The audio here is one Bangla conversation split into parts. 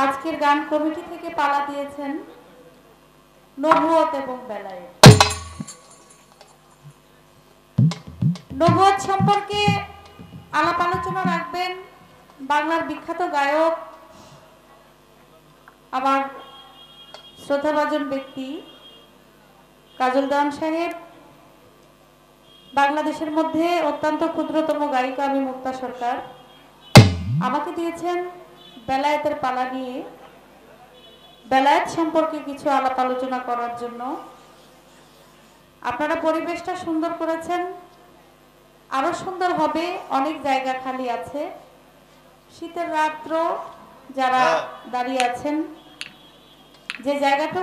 আজকের গান কমিটি থেকে পালা দিয়েছেন নবুয়ত এবং বেলায়েত। নবুয়ত সম্পর্কে আলাপ আলোচনা রাখবেন বাংলার বিখ্যাত গায়ক, আমার শ্রদ্ধাভাজন ব্যক্তি কাজল দেওয়ান সাহেব। বাংলাদেশের মধ্যে অত্যন্ত ক্ষুদ্রতম গায়িকা আমি মুক্তা সরকার। আমাকে দিয়েছেন বেলায়েতের পালা নিয়ে বেলায়েত সম্পর্কে কিছু আলাপ আলোচনা করার জন্য। আপনারা পরিবেশটা সুন্দর করেছেন, আরো সুন্দর হবে। অনেক জায়গা খালি আছে, শীতের রাত্র যারা দাঁড়িয়ে আছেন, যে জায়গাটুকু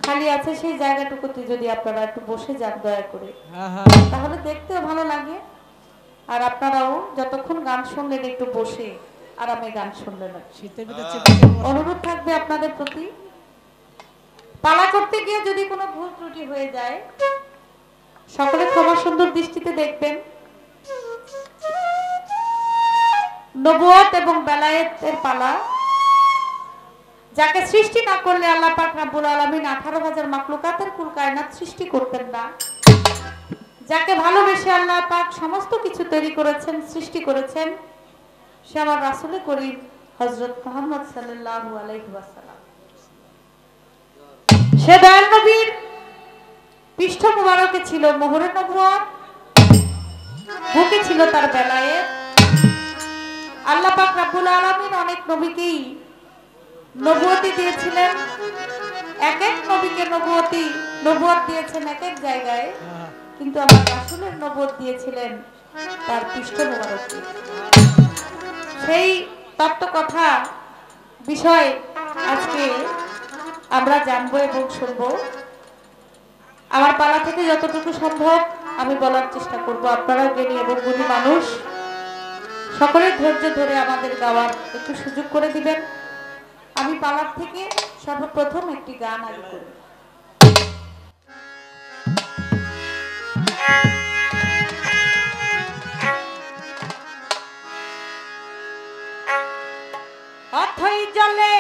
খালি আছে সেই জায়গাটুকুতে যদি আপনারা একটু বসে যান দয়া করে, তাহলে দেখতেও ভালো লাগে। আর আপনারাও যতক্ষণ গান শুনলেন একটু বসে আরামে গান শুনলেন। অনুরোধ থাকবে আপনাদের প্রতি, পালা করতে গিয়ে যদি কোনো ভুল ত্রুটি হয়ে যায় সকলে ক্ষমা সুন্দর দৃষ্টিতে দেখবেন। নবুয়ত এবং বেলায়েতের পালা, যাকে সৃষ্টি না করলে আল্লাহ পাক রব্বুল আলামিন 18,000 মাখলুকাতের কুল কায়নাত সৃষ্টি করতেন না, যাকে ভালোবেসে আল্লাহ পাক সমস্ত কিছু তৈরি করেছেন, সৃষ্টি করেছেন, সে আমার রাসূল করিম হযরত মুহাম্মদ সাল্লাল্লাহু আলাইহি ওয়াসাল্লাম। সে দয়াল নবীর পৃষ্ঠ মুবারকে ছিল মোহরে নবুয়ত, বুকে ছিল তার বেলায়েত। আল্লাহ পাক রব্বুল আলামিন অনেক নবীকেই নবুয়তি দিয়েছিলেন, এক এক নবীকে নবুয়ত দিয়েছেন এক এক জায়গায়, কিন্তু আমার রাসূলের নবুয়ত দিয়েছিলেন তার পৃষ্ঠ মুবারকে। সেই তত্ত্ব কথা বিষয় আজকে আমরা জানবো এবং শুনবো। আমার পালা থেকে যতটুকু সম্ভব আমি বলার চেষ্টা করব। আপনারা জ্ঞানী এবং গুণী মানুষ, সকলের ধৈর্য ধরে আমাদের গাওয়ার একটু সুযোগ করে দিবেন। আমি পালার থেকে সর্বপ্রথম একটি গান আগে করি। অথই জলে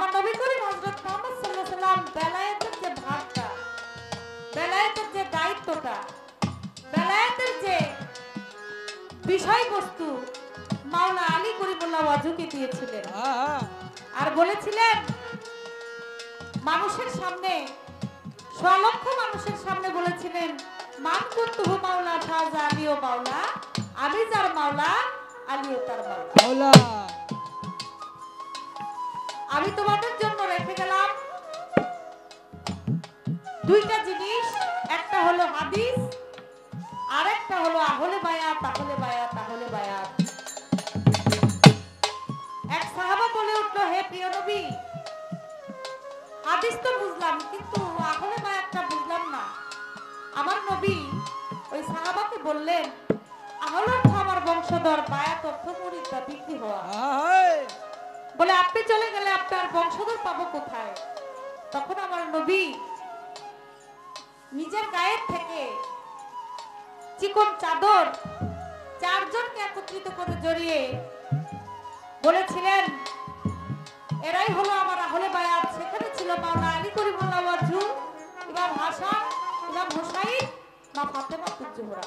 আমার নবী করিম হযরত মুহাম্মদ সাল্লাল্লাহু আলাইহি সাল্লাম বেলায়েতের যে ভাগটা, বেলায়েতের যে দায়িত্বটা, বেলায়েতের যে বিষয়বস্তু মাওলা আলী করিমুল্লাহ ওয়াজুকে দিয়েছিলেন আর বলেছিলেন মানুষের সামনে, লক্ষ মানুষের সামনে বলেছিলেন মান কুনতুহু মাওলা ফাজা আলীও মাওলা, আমি যার মাওলা আলীও তার মাওলা। আমি তোমাদের জন্য রেখে গেলাম দুইটা জিনিস, একটা হলো হাদিস আর একটা হলো আহলে বায়াত। আহলে বায়াত, আহলে বায়াত। এক সাহাবা বলে উঠলো, হে প্রিয় নবী, হাদিস তো বুঝলাম কিন্তু আহলে বায়াতটা বুঝলাম না। আমার নবী ওই সাহাবাকে বললেন, আহলে অর্থ আমার বংশধর, বায়াত অর্থ মুরিদ বা বিক্রি হওয়া। বলে আপনি চলে গেলে আপনার বংশধর পাবো কোথায়? তখন আমার নবী নিজের গায়ের থেকে চিকন চাদর চারজনকে একত্রিত করে জড়িয়ে বলেছিলেন, এরাই হলো আমার আহলে বায়াত। সেখানে ছিল মাওলা আলী করিমুল্লাহ ওয়াজহু, ইমাম হাসান, ইমাম হুসাইন, মা ফাতেমা তুজ-জোহরা।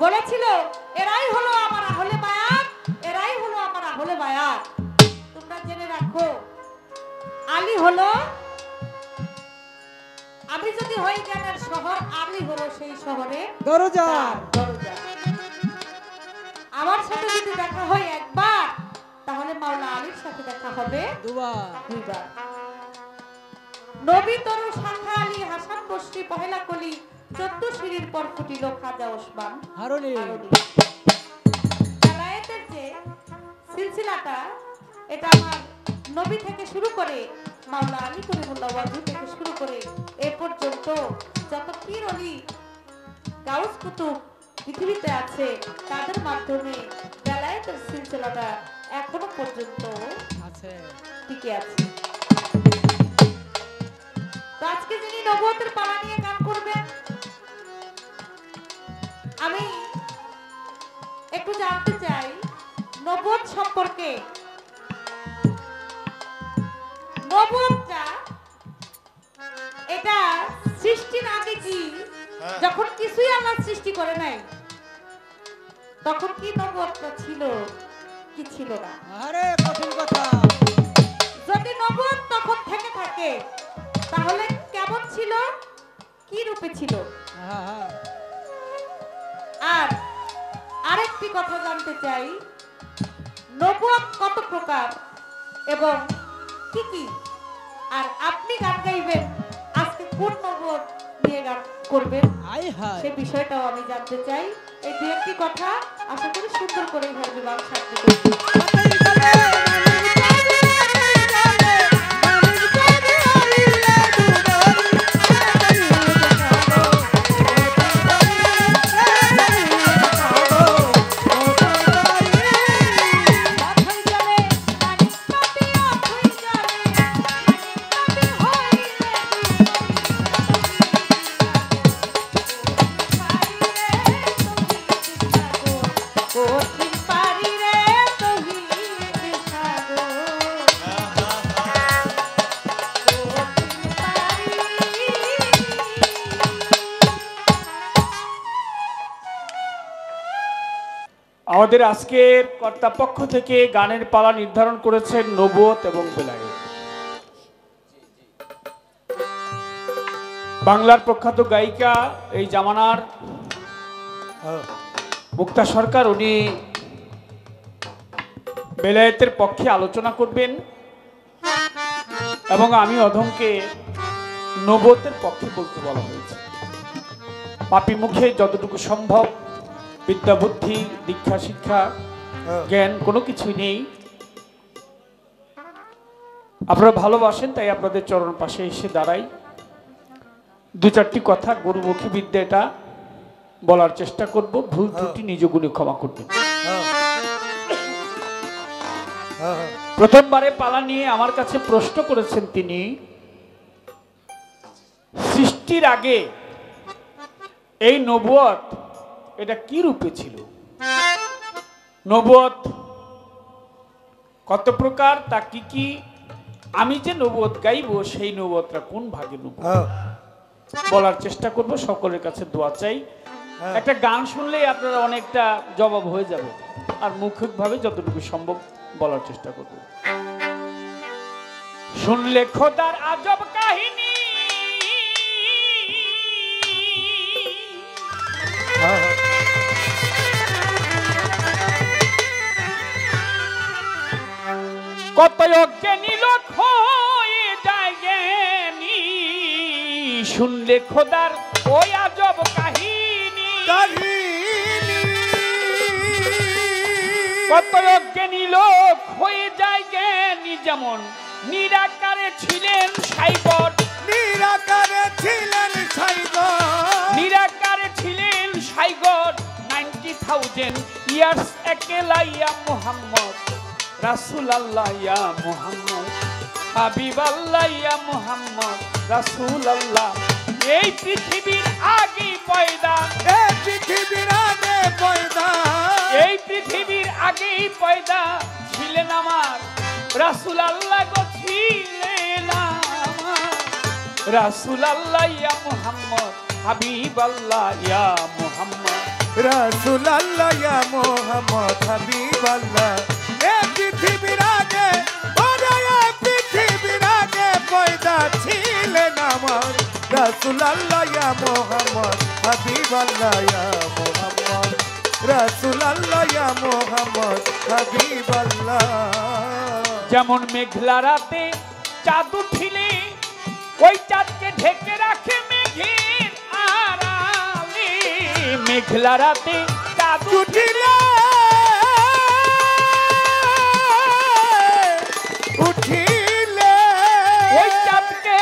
বলেছিল এরাই হলো আমার আহলে বায়াত, এরাই হলো আমার আহলে বায়াত। তোমরা জেনে রাখো, আলী হলো, আমি যদি হই জ্ঞানের শহর, আলী হলো সেই শহরে দরজা। দরজা আমার সাথে যদি দেখা হয় একবার, তাহলে মাওলা আলীর সাথে দেখা হবে দুইবার। নবী তরু শাখা আলী হাসান বসরি পহেলা কলি 14 সিঁড়ির পর ফুটিল খাজা ওসমান হারুনি। বেলায়েতের যে সিলসিলাটা, এটা আমার নবী থেকে শুরু করে মাওলা আলী করিমুল্লাহ ওয়াজহু থেকে শুরু করে এ পর্যন্ত যত পীর ওলি গাউস কুতুব পৃথিবীতে আছে, তাদের মাধ্যমে বেলায়েতের সিলসিলাটা এখনো পর্যন্ত আছে, টিকে আছে। তো আজকে যিনি নবুয়তের পালা নিয়ে গান করবেন, আমি একটু জানতে চাই নবুয়ত সম্পর্কে। নবুয়তটা এটা সৃষ্টির আগে কি, যখন কিছুই আল্লাহ সৃষ্টি করে নাই, তখন কি নবুয়তটা ছিল কি ছিল না? আরে কঠিন কথা। যদি নবুয়ত তখন থেকে থাকে, তাহলে কেমন ছিল, কি রূপে ছিল? আর আরেকটি কথা জানতে চাই, নবুয়ত কত প্রকার এবং কি কি? আর আপনি গান গাইবেন, আজকে কোন নবুয়ত নিয়ে গান করবেন, সেই বিষয়টাও আমি জানতে চাই। এই দু একটি কথা আশা করি সুন্দর করে ভাবে বাংলা আমাদের আজকের কর্তাপক্ষ থেকে গানের পালা নির্ধারণ করেছেন নবুয়ত এবং বেলায়েত। বাংলার প্রখ্যাত গায়িকা, এই জামানার মুক্তা সরকার, উনি বেলায়েতের পক্ষে আলোচনা করবেন এবং আমি অধমকে নবুয়তের পক্ষে বলতে বলা হয়েছে। পাপী মুখে যতটুকু সম্ভব বিদ্যা বুদ্ধি দীক্ষা শিক্ষা জ্ঞান কোনো কিছুই নেই। আপনারা ভালোবাসেন তাই আপনাদের চরণ পাশে এসে দাঁড়াই, দু চারটি কথা গুরুমুখী বিদ্যাটা বলার চেষ্টা করব। ভুল ত্রুটি নিজ গুণে ক্ষমা করবেন। প্রথমবারে পালা নিয়ে আমার কাছে প্রশ্ন করেছেন তিনি, সৃষ্টির আগে এই নবুয়ত এটা কি রূপে ছিল, নবুয়ত কত প্রকার, তা কি কি আমি যে নবুয়ত গাইবো সেই নবুয়তটা কোন ভাগে নেব বলার চেষ্টা করব, সকলের কাছে দোয়া চাই। একটা গান শুনলেই আপনারা অনেকটা জবাব হয়ে যাবে, আর মৌখিকভাবে যতটুকু সম্ভব বলার চেষ্টা করব। শুনলে খোদার আজব কাহিনী, কত অজ্ঞানী লোক হয়ে যায় জ্ঞানী। শুনলে খোদার ওই আজব কাহিনী, কত অজ্ঞানী লোক হয়ে যায় জ্ঞানী। যেমন নিরাকারে ছিলেন সাইবর, নিরাকারে ছিলেন সাইগর, নিরাকারে ছিলেন সাইগর। 90,000 ইয়ার্স একেলা ইয়া মুহাম্মদ রাসূলুল্লাহ ইয়া মুহাম্মদ হাবিবাল্লাহ ইয়া মুহাম্মদ রাসূলুল্লাহ। এই পৃথিবীর আগে পয়দা, এই পৃথিবীর আগে পয়দা, এই পৃথিবীর আগেই পয়দা ছিলেন আমার রাসূলুল্লাহ গো, ছিলেন আমার রাসূলুল্লাহ ইয়া মুহাম্মদ হাবিবাল্লাহ ইয়া মুহাম্মদ রাসূলুল্লাহ ইয়া মুহাম্মদ হাবিবাল্লাহ। এই পৃথিবীর আগে, ওরে এই পৃথিবীর আগে পয়দা ছিলেন আমার রাসূলুল্লাহ ইয়া মুহাম্মদ হাবিবাল্লাহ ইয়া মুহাম্মদ রাসূলুল্লাহ ইয়া মুহাম্মদ হাবিবাল্লাহ। যেমন মেঘলা রাতে চাঁদ উঠিলে ওই চাঁদকে ঢেকে রাখে মেঘের আড়ালে। মেঘলা রাতে চাঁদ উঠিলে উঠিলে ওই চাঁদকে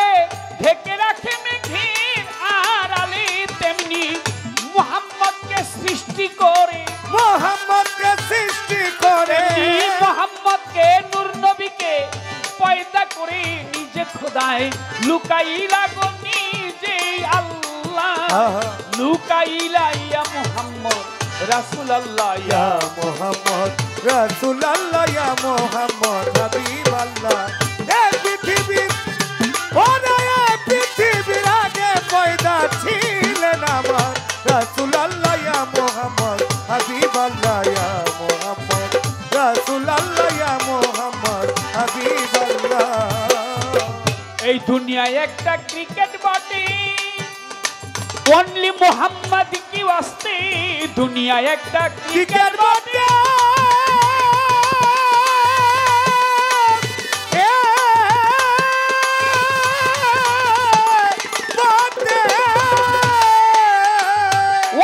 ঢেকে রাখে মেঘের আড়ালে। তেমনি মুহাম্মদকে সৃষ্টি করে, মুহাম্মদকে সৃষ্টি করে, মুহাম্মদকে নূর নবীকে পয়দা করে নিজে খোদায় লুকাইলা গো নিজে আল্লাহ। লুকাইলা ইয়া মুহাম্মদ রাসূলুল্লাহ ইয়া মুহাম্মদ রাসূলুল্লাহ ইয়া মুহাম্মদ হাবিবাল্লাহ। এই পৃথিবীর, ওরে এই পৃথিবীর আগে পয়দা ছিলেন আমার রাসূলুল্লাহ ইয়া মুহাম্মদ হাবিবাল্লাহ ইয়া মুহাম্মদ রাসূলুল্লাহ ইয়া মুহাম্মদ হাবিবাল্লাহ। এই দুনিয়ায় একটা ক্রিকেট বটে, অনলি মোহাম্মদ কি ওয়াস্তে। দুনিয়ায় একটা ক্রিকেট বটে,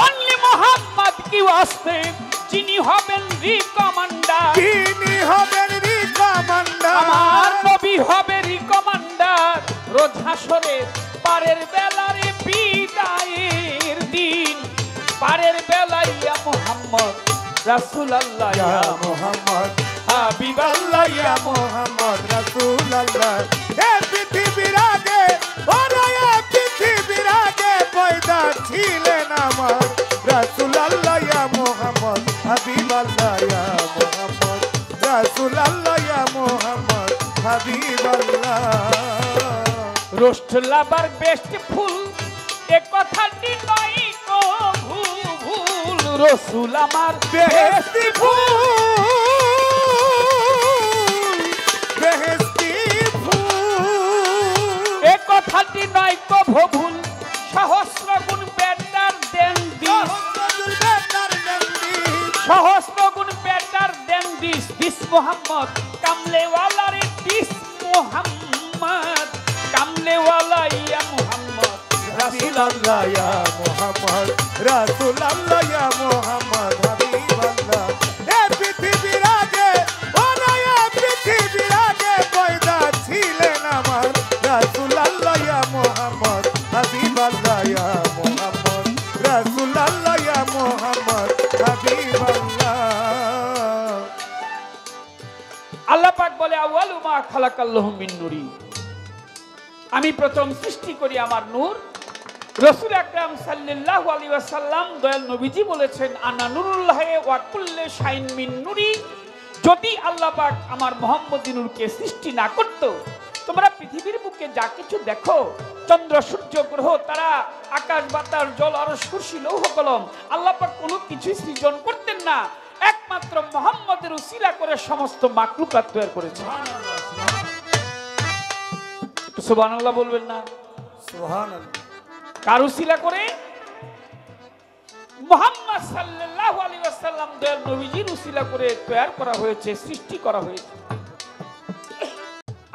অনলি মোহাম্মদ কি ওয়াস্তে। যিনি হবেন রিকমান্ডার, তিনি হবেন রিকমান্ডার, আমার নবী হবে রিকমান্ডার। রোজ হাসরের পারের বেলারে বিদায়ের দিন, পারের বেলায় ইয়া মুহাম্মদ রাসূলুল্লাহ ইয়া মুহাম্মদ হাবিবাল্লাহ ইয়া মুহাম্মদ রাসূলুল্লাহ। এই পৃথিবীর আগে, ওরে এই পৃথিবীর আগে পয়দা ছিলেন আমার রাসূলুল্লাহ ইয়া মুহাম্মদ হাবিবাল্লাহ ইয়া মুহাম্মদ রাসূলুল্লাহ ইয়া মুহাম্মদ হাবিবাল্লাহ। রোস্ট লাভার বেস্ট ফুল, এ কথাটি নয় কো ভুল। রসুল আমার বেহেশতি ফুল, বেহেশতি ফুল, এ কথাটি নয় কো ভুল। সহস্র গুণ বেটার দেন দিস, সহস্র গুণ better then this. This Mohammad Kamliwala রে, দিস মোহাম্মদ কামলেওয়ালা ইয়া মুহাম্মদ রাসূলুল্লাহ ইয়া মুহাম্মদ রাসূলুল্লাহ ইয়া মুহাম্মদ হাবিবাল্লাহ। এই পৃথিবীর আগে, ওরে এই পৃথিবীর আগে পয়দা ছিলেন আমার রাসূলুল্লাহ ইয়া মুহাম্মদ হাবিবাল্লাহ ইয়া মুহাম্মদ রাসূলুল্লাহ ইয়া মুহাম্মদ হাবিবাল্লাহ। আল্লাহ পাক বলে আউয়ালু মা খালাকাল্লাহু মিন নূরি, আমি প্রথম সৃষ্টি করি আমার নূর। রাসূল আকরাম সাল্লাল্লাহু আলাইহি ওয়াসাল্লাম দয়াল নবীজি বলেছেন আনা নূরুল্লাহ ওয়া কুল্লু শাইইন মিন নূরি। যদি আল্লাহ পাক আমার মুহাম্মদী নূরকে সৃষ্টি না করত তোমরা পৃথিবীর বুকে যা কিছু দেখো, চন্দ্র, সূর্য, গ্রহ, তারা, আকাশ, বাতাস, জল, আর সূর্যি, লৌহ কলম, আল্লাহ পাক কোনো কিছু সৃজন করতেন না, একমাত্র মুহাম্মদের উসিলা করে সমস্ত মাখলুকাত তৈরি করেছে। সুবহানাল্লাহ বলবেন না? সুবহানাল্লাহ। কার উসিলা করে? মুহাম্মদ সাল্লাল্লাহু আলাইহি ওয়াসাল্লাম দয়াল নবীজির উসিলা করে তৈরি করা হয়েছে, সৃষ্টি করা হয়েছে।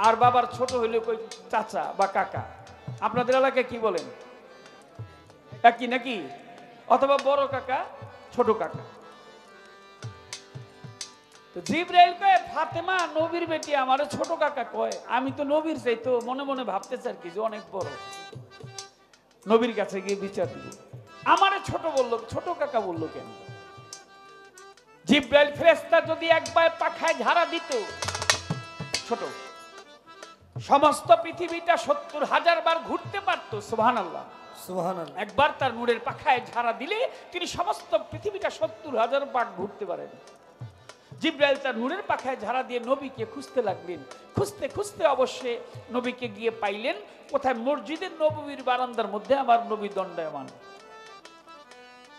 আর বাবার ছোট হইলে কই চাচা বা কাকা, আপনাদের এলাকায় কি বলেন? একই নাকি? অথবা বড় কাকা, ছোট কাকা। তো জিবরাইল কয়, ফাতেমা নবীর বেটি, আমারে ছোট কাকা কয়। আমি তো নবীর চাই, তো মনে মনে ভাবতেছি আর কি যে অনেক বড়, নবীর কাছে গিয়ে বিচার দিব। আমারে ছোট বললো, ছোট কাকা বললো কেন? জিবরাইল ফেরেশতা যদি একবার পাখায় ঝাড়া দিত, ছোট, সমস্ত পৃথিবীটা ৭০,০০০ বার ঘুরতে পারতো। সুবহানাল্লাহ, সুবহানাল্লাহ। একবার তার নূরের পাখায় ঝাড়া দিলে তিনি সমস্ত পৃথিবীটা ৭০,০০০ বার ঘুরতে পারেন। জিবরাইল তার নূরের পাখায় ঝাড়া দিয়ে নবীকে খুঁজতে লাগলেন। খুঁজতে খুঁজতে অবশ্যই নবীকে গিয়ে পাইলেন কোথায়? মসজিদের নববীর বারান্দার মধ্যে আমার নবী দণ্ডায়মান।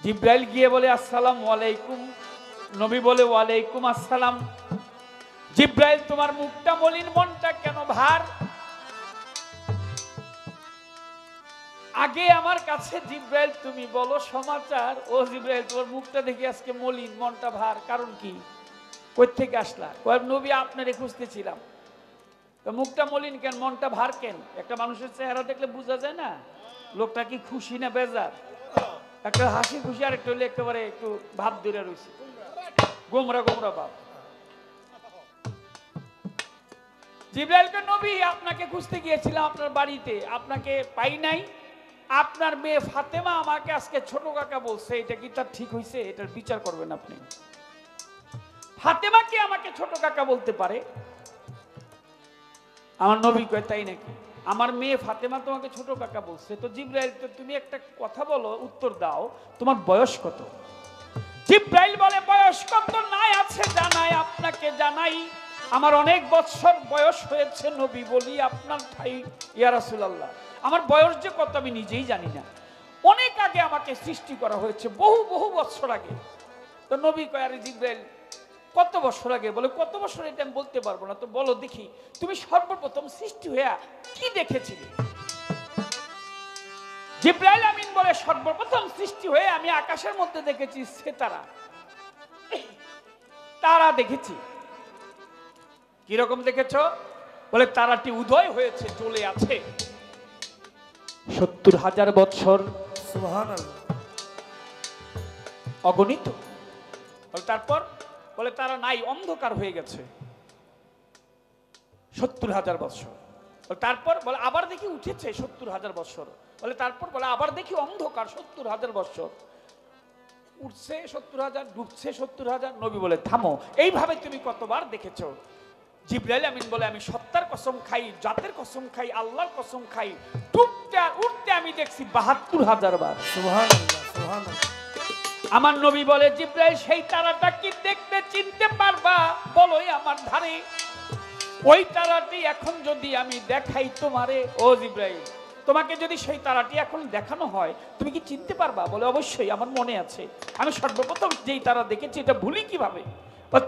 জিবরাইল গিয়ে বলে, আসসালামু আলাইকুম। নবী বলে, ওয়ালাইকুম আসসালাম। জিবরাইল, তোমার মুখটা মলিন, মনটা কেন ভার? আগে আমার কাছে জিবরাইল তুমি বলো সমাচার। ও জিবরাইল, তোমার মুখটা দেখে আজকে মলিন, মনটা ভার, কারণ কি? কই থেকে আসলা? কয়, নবী আপনারে খুঁজতেছিলাম। তো মুখটা মলিন কেন, মনটা ভার কেন? একটা মানুষের চেহারা দেখলে বোঝা যায় না লোকটা কি খুশি না বেজার। একটা হাসি খুশি, আর একটা হলে একেবারে একটু ভাব ধরে রয়েছে, গোমরা গোমরা ভাব। জিবরাইলকে, নবী আপনাকে খুঁজতে গিয়েছিলাম আপনার বাড়িতে, আপনাকে পাই নাই। আপনার মেয়ে ফাতেমা আমাকে আজকে ছোট কাকা বলছে, এটা কি তার ঠিক হয়েছে? এটার বিচার করবেন আপনি। ফাতেমা কি আমাকে ছোট কাকা বলতে পারে? আমার নবী কয়, তাই নাকি? আমার মেয়ে ফাতেমা তোমাকে ছোট কাকা বলছে। তো জিবরাইল, তো তুমি একটা কথা বলো, উত্তর দাও, তোমার বয়স কত? জিবরাইল বলে, বয়স কত নাই আছে জানাই, আপনাকে জানাই। আমার অনেক বছর বয়স হয়েছে নবী, বলি আপনার ঠাই ইয়া রাসূলুল্লাহ। আমার বয়স যে কত আমি নিজেই জানি না। অনেক আগে আমাকে সৃষ্টি করা হয়েছে, বহু বহু বছর আগে। তো নবী কয়, আরে জিবরাইল, কত বছর আগে? বলে, কত বছর এটা আমি বলতে পারবো না। তো বলো দেখি, তুমি সর্বপ্রথম সৃষ্টি হয়ে কি দেখেছিলে? জিবরাইল আমিন বলে, সর্বপ্রথম সৃষ্টি হয়ে আমি আকাশের মধ্যে দেখেছি সিতারা, তারা দেখেছি। কিরকম দেখেছো? বলে, তারাটি উদয় হয়েছে, চলে আছে ৭০,০০০ বছর, সুবহানাল্লাহ, অগণিত। তারপর বলে, তারা নাই, অন্ধকার হয়ে গেছে ৭০,০০০ বছর। তারপর বলে, আবার দেখি উঠেছে ৭০,০০০ বছর। বলে, তারপর বলে, আবার দেখি অন্ধকার ৭০,০০০ বছর। উঠছে ৭০,০০০, ডুবছে ৭০,০০০। নবী বলে, থামো, এইভাবে তুমি কতবার দেখেছো? জিবরাইল আমিন বলে, আমি সত্তার কসম খাই, জাতের কসম খাই, আল্লাহর কসম খাই, ডুবতে আর উঠতে আমি দেখছি ৭২,০০০ বার। সুবহানাল্লাহ, সুবহানাল্লাহ। আমার নবী বলে, জিবরাইল, সেই তারাটা কি দেখতে চিনতে পারবা? বলোই আমার ধারে। ওই তারাটি এখন যদি আমি দেখাই তোমারে, ও জিবরাইল, তোমাকে যদি সেই তারাটি এখন দেখানো হয়, তুমি কি চিনতে পারবা? বলে, অবশ্যই, আমার মনে আছে। আমি সর্বপ্রথম যেই তারা দেখেছি, এটা ভুলি কিভাবে?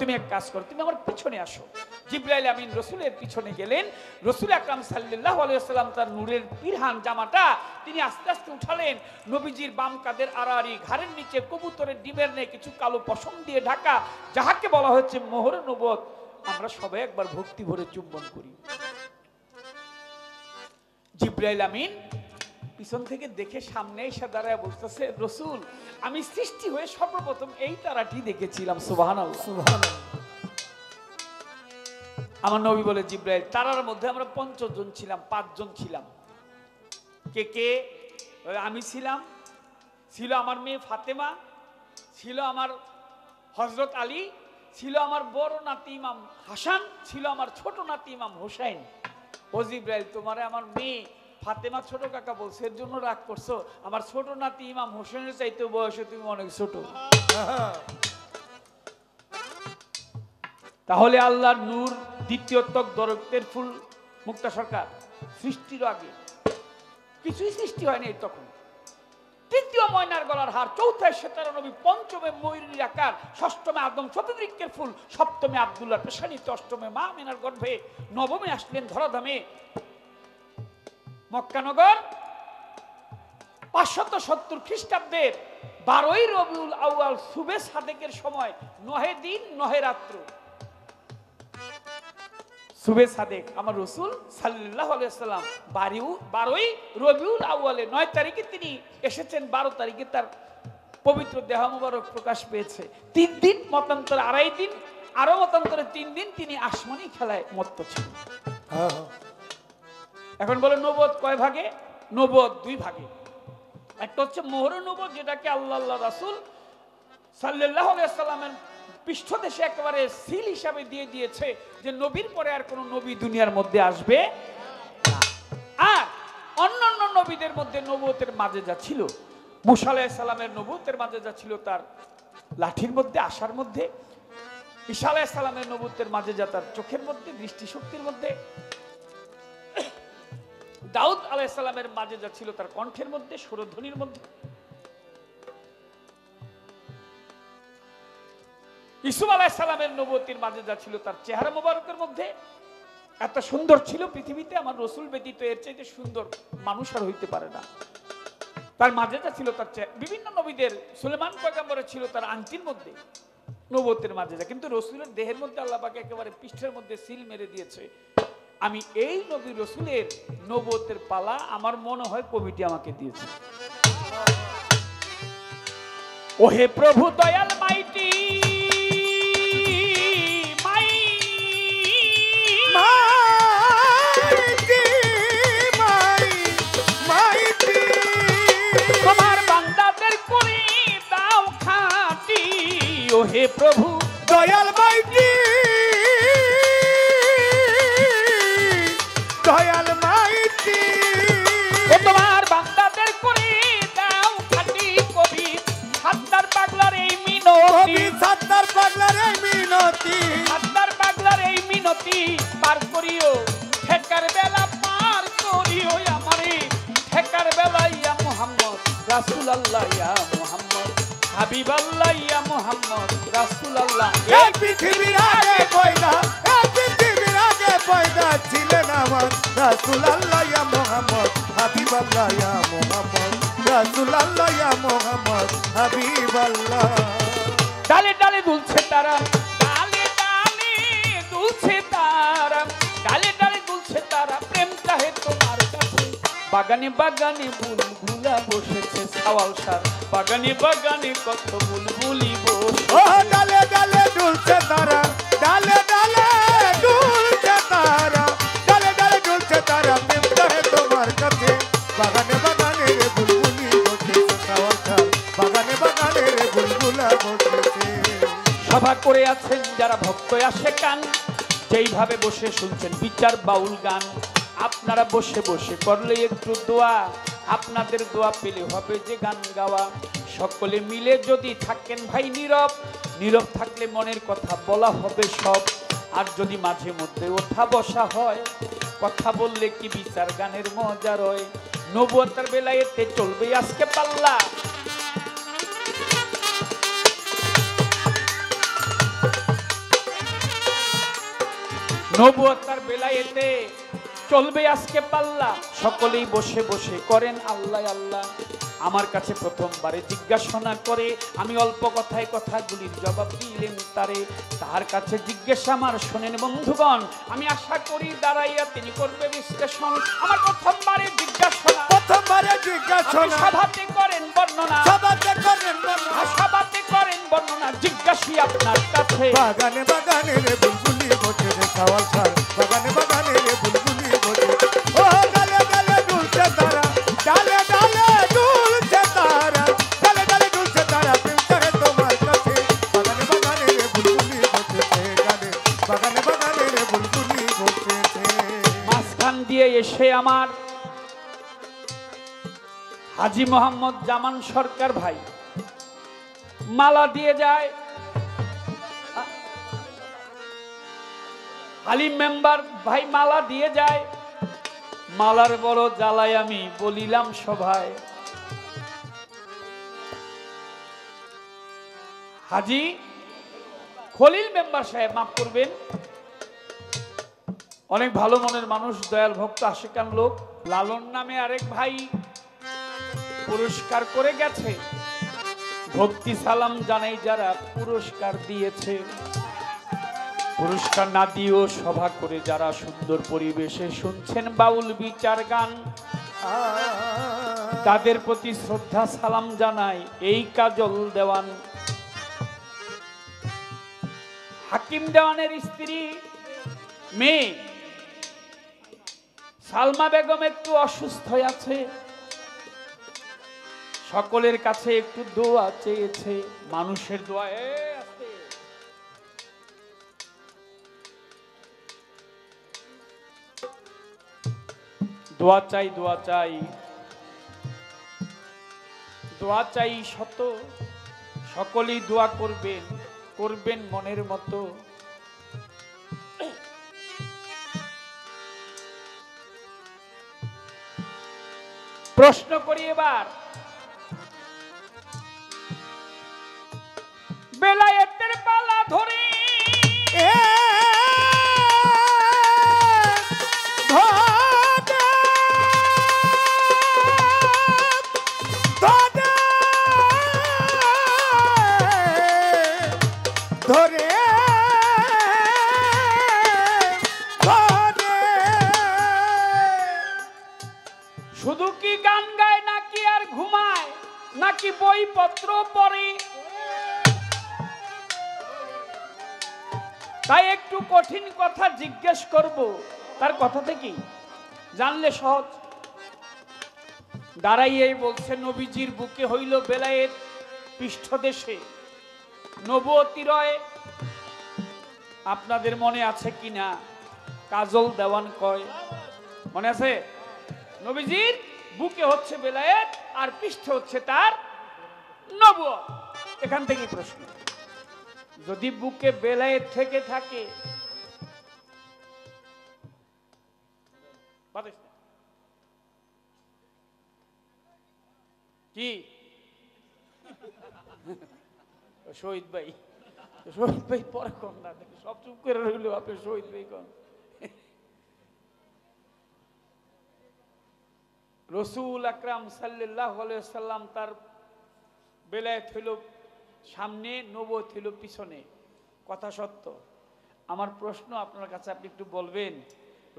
তুমি এক কাজ করো, তুমি আমার পিছনে আসো। জিবরাইল আমিন রসুলের পিছনে গেলেন। রসুল আকরাম সাল্লাল্লাহু আলাইহি ওয়াসাল্লাম তার নূরের পিরহান জামাটা তিনি আস্তে আস্তে উঠালেন। নবীজির বাম কাঁধের আড়াআড়ি, ঘাড়ের নিচে কবুতরের ডিমের নেই কিছু কালো পশম দিয়ে ঢাকা, যাহাকে বলা হচ্ছে মোহর নবুয়ত। আমরা সবাই একবার ভক্তি ভরে চুম্বন করি। জিবরাইল আমিন পিছন থেকে দেখে সামনে এসে দাঁড়ায় বলতেছে, রসুল, আমি সৃষ্টি হয়ে সর্বপ্রথম এই তারাটি দেখেছিলাম। সুবহানাল্লাহ, সুবহানাল্লাহ। আমার নবী বলে, জিবরাইল, তারার মধ্যে আমরা ৫ জন ছিলাম, ৫ জন ছিলাম। কে কে? আমি ছিলাম, ছিল আমার মেয়ে ফাতেমা, ছিল আমার হযরত আলী, ছিল আমার বড় নাতি ইমাম হাসান, ছিল আমার ছোট নাতি ইমাম হোসেন। ও জিবরাইল, তোমারে আমার মেয়ে ফাতেমা ছোট কাকা বলছে, এর জন্য রাগ করছো? আমার ছোট নাতি ইমাম হোসেনের চাইতে বয়সে তুমি অনেক ছোট। তাহলে আল্লাহর নূর, দ্বিতীয় তক দরক্তের ফুল, মুক্তা সরকার, সৃষ্টির আগে কিছুই সৃষ্টি হয়নি তখন। তৃতীয় ময়নার গলার হার, চৌথায় সেতারা নবী, পঞ্চমে ময়ূরীর আকার, ষষ্ঠমে আদম শতবৃক্ষের ফুল, সপ্তমে আব্দুল্লাহ পেশানিতে, অষ্টমে মা মেনার গর্ভে, নবমে আসলেন ধরাধামে মক্কানগর। 570 খ্রিস্টাব্দের 12ই রবিউল আউয়াল সুবে সাদেকের সময়, 9 দিন 9 রাত্র সুবে সাদেক আমার রসুল সাল্লাল্লাহু আলাইহি ওয়াসাল্লাম 12ই রবিউল আউয়ালে 9 তারিখে তিনি এসেছেন, 12 তারিখে তার পবিত্র দেহ মোবারক প্রকাশ পেয়েছে। 3 দিন মতান্তরে 2.5 দিন, আরো মতান্তরে 3 দিন তিনি আসমানি খেলায় মত্ত ছিলেন। এখন বলে নবুয়ত কয় ভাগে? নবুয়ত 2 ভাগে। একটা হচ্ছে মোহর নবুয়ত, যেটাকে আল্লাহ রাসূল সাল্লাল্লাহু আলাইহি ওয়াসাল্লামের পৃষ্ঠদেশে একেবারে সিল হিসাবে দিয়ে দিয়েছে যে নবীর পরে আর কোন নবী দুনিয়ার মধ্যে আসবে না। আর অন্যান্য নবীদের মধ্যে নবুয়তের মাঝে যা ছিল, মুসা আলাইহিস সালামের নবুয়তের মাঝে যা ছিল তার লাঠির মধ্যে, আশার মধ্যে, ঈসা আলাইহিস সালামের নবুয়তের মাঝে যা তার চোখের মধ্যে, দৃষ্টিশক্তির মধ্যে, দাউদ আলাইহিস সালামের মাঝে যা ছিল তার কণ্ঠের মধ্যে, সুরধ্বনির মধ্যে, ইসুফ আলাইহিস সালামের নবুয়তির মাঝে যা ছিল তার চেহারা মোবারকের মধ্যে। এত সুন্দর ছিল পৃথিবীতে আমার রসুল ব্যতীত এর চাইতে সুন্দর মানুষ আর হইতে পারে না। তার মাঝে যা ছিল তার বিভিন্ন নবীদের, সুলেমান পয়গম্বরের ছিল তার আংটির মধ্যে নবুয়তের মাঝে যা, কিন্তু রসুলের দেহের মধ্যে আল্লাহ পাক একেবারে পৃষ্ঠের মধ্যে সিল মেরে দিয়েছে। আমি এই নবী রসুলের নবুয়তের পালা আমার মনে হয় কমিটি আমাকে দিয়েছে। ওহে প্রভু দয়াল মাইটি, তোমার বান্দাদের করে দাও খাঁটি, ওহে প্রভু দয়াল মাইটি, দয়াল মাইটি, তোমার বান্দাদের করে দাও খাঁটি। কবি সাত্তার পাগলার এই মিনতি, সাত্তার পাগলার এই মিনতি, সাত্তার পাগলার এই মিনতি পার করিও, ঠেকার বেলা পার করিও আমারে, ঠেকার বেলা ইয়া মুহাম্মদ রাসূলুল্লাহ, ইয়া মুহাম্মদ হাবিবাল্লাহ, ইয়া মুহাম্মদ রাসূলুল্লাহ। এই পৃথিবীর আগে পয়দা, এই পৃথিবীর আগে পয়দা ছিলেন আমার রাসূলুল্লাহ, ইয়া মুহাম্মদ হাবিবাল্লাহ, ইয়া মুহাম্মদ রাসূলুল্লাহ, ইয়া মুহাম্মদ হাবিবাল্লাহ। ডালে ডালে দুলছে তারা, ডালে ডালে দুলছে তারা, ডালে ডালে দুলছে তারা, প্রেম চাহে তোমার কাছে। বাগানে বাগানে বুলবুলা বসেছে সাওয়াল সার, বাগানে বাগানে কত বুলবুলি বসে। ও ডালে ডালে দুলছে তারা, ডালে ডালে দুলছে তারা, ডালে ডালে দুলছে তারা, প্রেম চাহে তোমার কাছে। বাগানে বাগানে রে বুলবুলি বসেছে সাওয়াল সার, বাগানে বাগানে রে বুলবুলা বসেছে। সভা করে আছেন যারা ভক্ত আসে কান, যেইভাবে বসে শুনছেন বিচার বাউল গান। আপনারা বসে বসে করলে একটু দোয়া, আপনাদের দোয়া পেলে হবে যে গান গাওয়া। সকলে মিলে যদি থাকেন ভাই নীরব, নীরব থাকলে মনের কথা বলা হবে সব। আর যদি মাঝে মধ্যে ওঠা বসা হয়, কথা বললে কি বিচার গানের মজা রয়। নবুয়তের বেলায়েতে চলবে আজকে পাল্লা, নবুয়তের বেলায়েতে চলবে আজকে পাল্লা। সকলেই বসে বসে করেন আল্লাহ আল্লাহ। আমার কাছে প্রথমবারে জিজ্ঞাসা করে, আমি অল্প কথায় কথাগুলির জবাব দিলেন তারে। তার কাছে জিজ্ঞাসা আমার শোনেন বন্ধুগণ, আমি আশা করি দাঁড়াইয়া তিনি করবে বিশ্লেষণ। আমার প্রথমবারে জিজ্ঞাসা, প্রথমবারে জিজ্ঞাসা, সভাতে করেন বর্ণনা, সভাতে করেন বর্ণনা, সভাতে করেন বর্ণনা, জিজ্ঞাসী আপনার কাছে। বাগানে বাগানে রে বুলবুলি বসেছে সাওয়াল সার, বাগানে বাগানে রে বুলবুলি বসেছে। ও ডালে ডালে দুলছে তারা, ডালে ডালে দুলছে তারা, ডালে ডালে দুলছে তারা, প্রেম চাহে তোমার কাছে। বাগানে বাগানে রে বুলবুলি বসেছে, গানে বাগানে বাগানে রে বুলবুলি বসেছে। মাঝখান দিয়ে এসে আমার হাজী মোহাম্মদ জামান সরকার ভাই মালা দিয়ে যায়। হালিম মেম্বার ভাই মালা দিয়ে যায়, মালার বড় জ্বালায় আমি বলিলাম সভায়, হাজি খলিল মেম্বার সাহেব মাফ করবেন, অনেক ভালো মনের মানুষ, দয়াল ভক্ত আশিকান লোক। লালন নামে আরেক ভাই পুরস্কার করে গেছে, ভক্তি সালাম জানাই যারা পুরস্কার দিয়েছে। পুরস্কার না দিয়েও সভা করে যারা সুন্দর পরিবেশে শুনছেন বাউল বিচার গান, তাদের প্রতি শ্রদ্ধা সালাম জানাই এই কাজল দেওয়ান। হাকিম দেওয়ানের স্ত্রী মেয়ে সালমা বেগম একটু অসুস্থ আছে, সকলের কাছে একটু দোয়া চেয়েছে, মানুষের দোয়া আছে। দোয়া চাই, দোয়া চাই, দোয়া চাই শত, সকলেই দোয়া করবেন, করবেন মনের মতো। প্রশ্ন করি এবার, বেলায়েতের পালা ধরে ধরে শুধু কি গান গায় নাকি আর ঘুমায়, নাকি বইপত্র পড়ে? তাই একটু কঠিন কথা জিজ্ঞেস করব, তার কথা থেকে জানলে সহজ। দাঁড়াইয়েই বলছে, নবীজির বুকে হইল বেলায়েত পৃষ্ঠদেশে নবুয়তি রয়। আপনাদের মনে আছে কিনা কাজল দেওয়ান কয়, মনে আছে? নবীজির বুকে হচ্ছে বেলায়েত আর পৃষ্ঠে হচ্ছে তার নবুয়ত। এখান থেকেই প্রশ্ন, যদি বুকে বেলায়েত থেকে থাকে, কি শহীদ ভাই, শহীদ ভাই পরে কম না, সব চুপ করে রইল, আপনি শহীদ ভাই কম। রসুল আকরাম সাল্লাল্লাহু আলাইহি সাল্লাম তার বেলায়েত হইল সামনে, নবুয়ত হইল পিছনে, কথা সত্য। আমার প্রশ্ন আপনার কাছে, আপনি একটু বলবেন,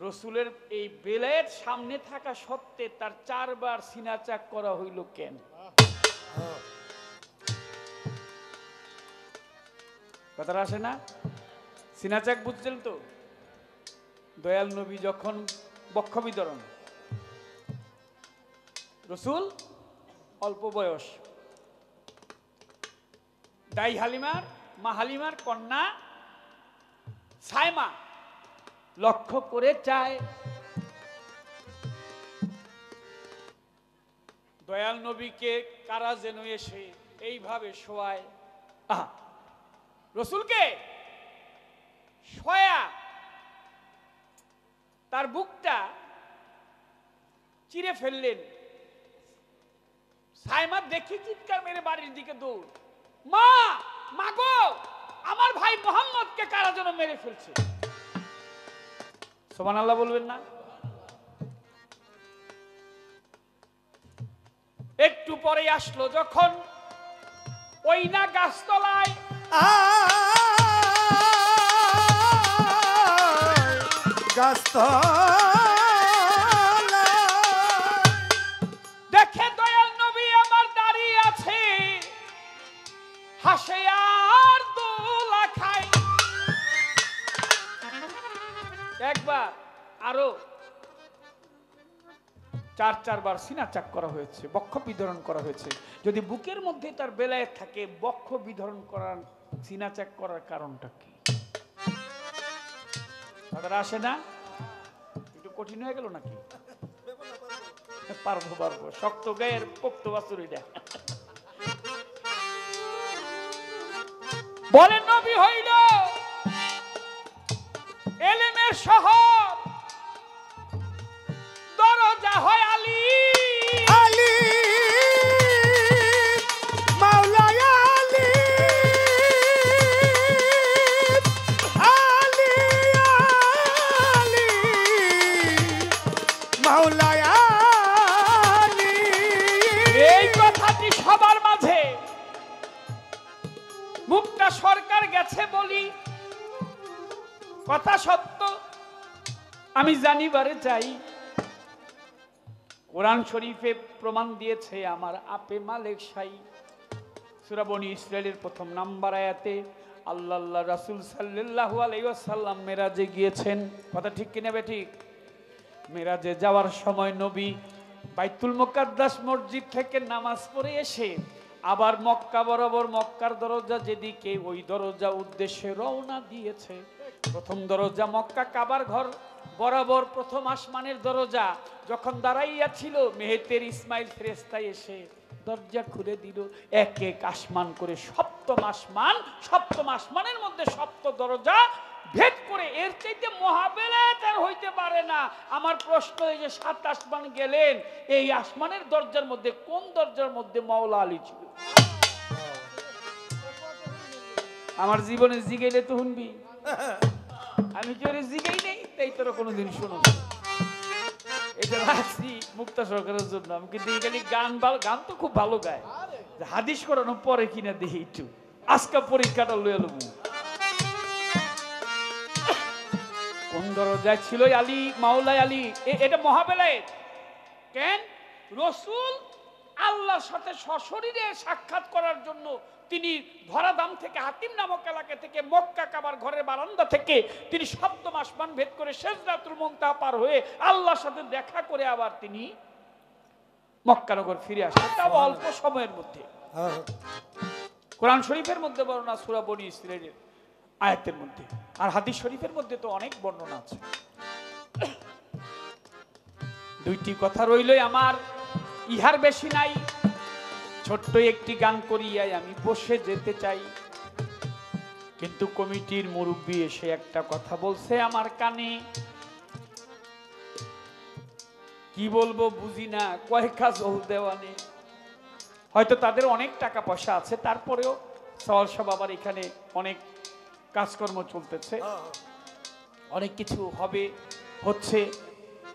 রসুলের এই বেলায়েত সামনে থাকা সত্ত্বে তার 4 বার সিনা চাক করা হইল কেন? কথাটা আসে না? সিনা চাক বুঝছেন তো? দয়াল নবী যখন বক্ষ বিতরণ, রসুল অল্প বয়স, দাই হালিমার, মা হালিমার কন্যা সাইমা লক্ষ্য করে চায়, দয়াল নবীকে কারা যেন এসে এইভাবে শোয়ায়। রসুলকে শোয়া তার বুকটা চিরে ফেললেন। সাইমা দেখি চিৎকার মেরে বাড়ির দিকে দৌড়, মা, মাগো, আমার ভাই মোহাম্মদকে কারা যেন মেরে ফেলছে। সুবহানাল্লাহ বলবেন না? একটু পরে আসলো যখন ওই না গাছতলায়, দেখে দয়াল নবী আমার দাঁড়িয়ে আছে, হাসে আর দোলা খায়। একবার আরো 4 বার সিনা চাক করা হয়েছে, বক্ষ বিধরণ করা হয়েছে। যদি বুকের মধ্যে তার বেলায়েত থাকে, বক্ষ বিধরণ করার, সিনা চাক করার কারণটা কি? কথাটা আসে না? একটু কঠিন হয়ে গেল নাকি? পারবো পারবো, শক্ত গায়ের পোক্ত বাছুরিটা। বলেন নবী হইল এলেমের শহর দরজা হয় আলী আলী মাওলাই আলী আলী আলী মাওলাই আলী। এই কথাটি সবার মাঝে মুক্তা সরকার গেছে বলি কথা সত্য, আমি জানিবারে চাই। কোরআন শরীফে প্রমাণ দিয়েছে আমার আপে মালিক শাই। সূরা বনী ইসরাইলের প্রথম নাম্বার আয়াতে আল্লাহ রাসূল সাল্লাল্লাহু আলাইহি ওয়াসাল্লাম মেরাজে গিয়েছেন। কথা ঠিক কিনা বেঠিক? মেরাজে যাওয়ার সময় নবী বাইতুল মুকাদ্দাস মসজিদ থেকে নামাজ পড়ে এসে আবার মক্কা বরাবর, মক্কার দরজা যেদিকে ওই দরজা উদ্দেশ্যে রওনা দিয়েছে। প্রথম দরজা মক্কা কাবার ঘর বরাবর প্রথম আসমানের দরজা যখন দাঁড়াইয়া ছিল, মেহেতের ইসমাইল ফেরেশতা এসে দরজা খুলে দিল। এক এক আসমান করে সপ্তম আসমান, সপ্তম আসমানের মধ্যে সপ্ত দরজা ভেদ করে। এর চাইতে মহাবেলায়েত আর হইতে পারে না। আমার প্রশ্ন, এই যে 7 আসমান গেলেন, এই আসমানের দরজার মধ্যে কোন দরজার মধ্যে মাওলা আলী ছিল? আমার জীবনে জিগাইলে তো শুনবি, আমি কি ওরে জিগাই নেই, তাই তোরা কোনোদিন শুনো। এটা রাখছি মুক্তা সরকারের জন্য। আমি কিন্তু এখানে গান তো খুব ভালো গায়, হাদিস করানো পরে কিনা দেখি একটু আজকা পরীক্ষাটা লইয়া লব। কোন দরজায় ছিল আলী, মাওলাই আলী? এটা মহাবেলায়েত। কেন? রসুল আল্লাহর সাথে সশরীরে সাক্ষাৎ করার জন্য তিনি ধরাধাম থেকে, হাতিম নামক এলাকা থেকে, মক্কা কাবার ঘরের বারান্দা থেকে তিনি সপ্তম আসমান ভেদ করে সিদরাতুল মুনতাহা পার হয়ে আল্লাহর সাথে দেখা করে আবার তিনি মক্কা নগর ফিরে আসেন, তাও অল্প সময়ের মধ্যে। কোরআন শরীফের মধ্যে বর্ণনা সূরা বনী ইসরাইলের আয়াতের মধ্যে, আর হাদিস শরীফের মধ্যে তো অনেক বর্ণনা আছে। দুইটি কথা রইলই আমার, ইহার বেশি নাই। ছোট্ট একটি গান করিয়াই আমি বসে যেতে চাই, কিন্তু কমিটির মুরব্বী এসে একটা কথা বলছে আমার কানে। কি বলবো বুঝি না, কয় কাজ দেওয়ানে। হয়তো তাদের অনেক টাকা পয়সা আছে, তারপরেও সওয়াল সব আবার এখানে অনেক কাজকর্ম চলতেছে, অনেক কিছু হবে, হচ্ছে।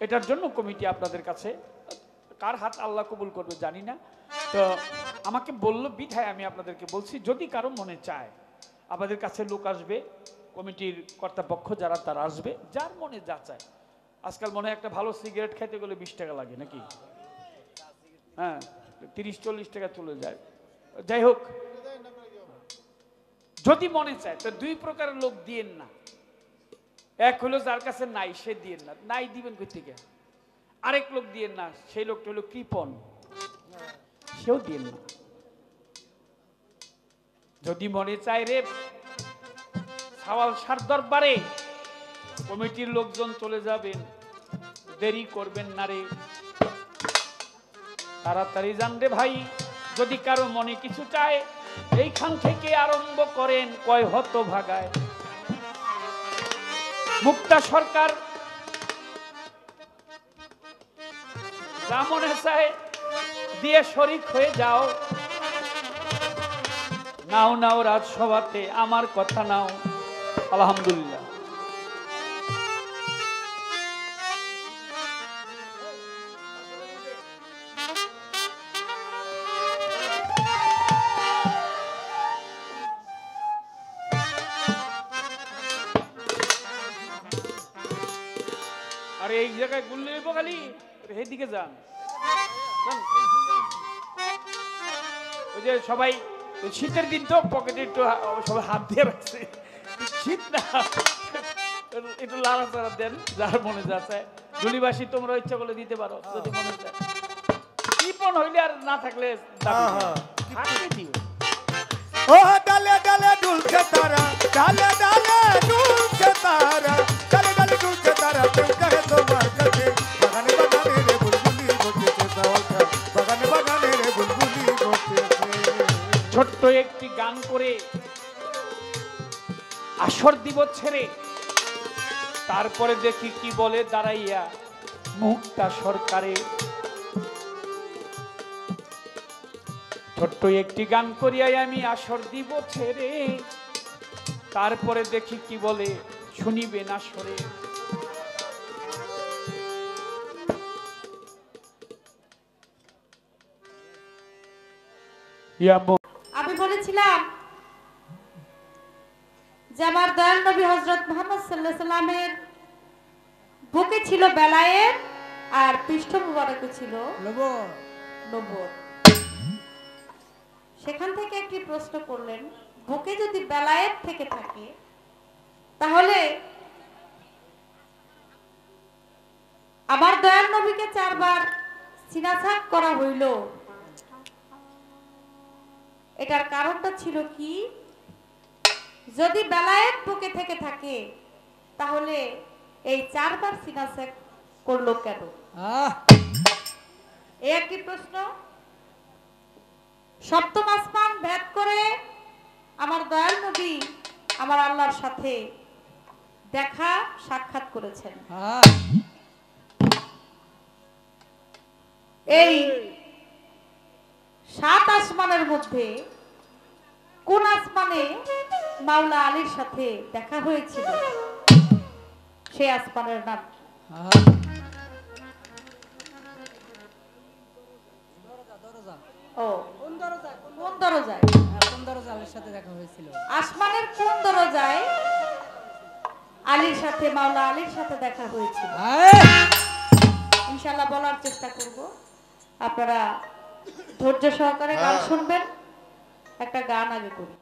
এটার জন্য কমিটি আপনাদের কাছে, কার হাত আল্লাহ কবুল করবে জানি না, তো আমাকে বললো বিধায় আমি আপনাদেরকে বলছি, যদি কারো মনে চায় আমাদের কাছে লোক আসবে, কমিটির কর্তাপক্ষ যারা তারা আসবে, যার মনে যা চায়। আজকাল মনে হয় একটা ভালো সিগারেট খাইতে গেলে 20 টাকা লাগে নাকি? হ্যাঁ, 30-40 টাকা চলে যায়। যাই হোক, যদি মনে চায় তো 2 প্রকারের লোক দিয়েন না। এক হলো যার কাছে নাই সে দিয়েন না, নাই দিবেন কই থেকে। আরেক লোক দিয়েন না, সেই লোকটা হলো কৃপণ, সেও দিয়েন না। যদি মনে চায় রে সওয়াল সার দরবারে কমিটির লোকজন চলে যাবেন, দেরি করবেন না রে, তাড়াতাড়ি যান রে ভাই। যদি কারো মনে কিছু চায় এইখান থেকে আরম্ভ করেন, কয় হত ভাগায়। মুক্তা সরকার যা মনে চায় দিয়ে শরীক হয়ে যাও। নাও নাও রাজসভাতে আমার কথা নাও। আলহামদুলিল্লাহ। আরে এই জায়গায় গুল্লি খালি এদিকে যান। ওই যে সবাই শীতের দিন তো পকেটে একটু সবাই হাত দিয়ে রাখছে, শীত না, একটু লাড়াচাড়া দেন যার মনে যাচ্ছে। জুলিবাসী তোমরা ইচ্ছা করলে দিতে পারো যদি মনে চায়। কৃপণ হইলে আর না থাকলে দিও। ও ডালে ডালে দুলছে তারা, ডালে ডালে দুলছে তারা, ডালে ডালে দুলছে তারা, কেউ কাহে তোমার কাছে। বাগানে বাগানে রে বুলবুলি বসেছে সওয়াল সার, বাগানে বাগানে রে বুলবুলি বসেছে। ছোট্ট একটি গান করে আসর দিব ছেড়ে তারপরে দেখি কি বলে দাঁড়াইয়া মুক্তা সরকারের। ছোট্ট একটি গান করিয়াই আমি আসর দিব ছেড়ে, তারপরে দেখি কি বলে শুনিবে না সরে। আমি বলেছিলাম যে আমার দয়াল নবী হযরত মুহাম্মদ সাল্লাল্লাহু আলাইহি সাল্লামের বুকে ছিল বেলায়েত আর পৃষ্ঠ মুবারকে ছিল নবুয়ত। সেখান থেকে একটি প্রশ্ন করলেন, বুকে যদি বেলায়েত থেকে থাকে তাহলে আমার দয়াল নবীকে 4 বার সিনাছাক করা হইল, এটার কারণটা ছিল কি? যদি বেলায়েত বুকে থেকে থাকে তাহলে এই 4 বার সিনাছাক করলো কেন? এই একটি প্রশ্ন। সপ্তম আসমান ভেদ করে আমার দয়াল নবী আমার আল্লাহর সাথে দেখা সাক্ষাৎ করেছেন। এই 7 আসমানের মধ্যে কোন আসমানে মাওলা আলীর সাথে দেখা হয়েছিল? সেই আসমানের নাম কোন দরজায়? আসমানের কোন দরজায় আলীর সাথে মাওলা আলীর সাথে দেখা হয়েছিল? ইনশাআল্লাহ বলার চেষ্টা করব। আপনারা ধৈর্য সহকারে গান শুনবেন। একটা গান আগে করি।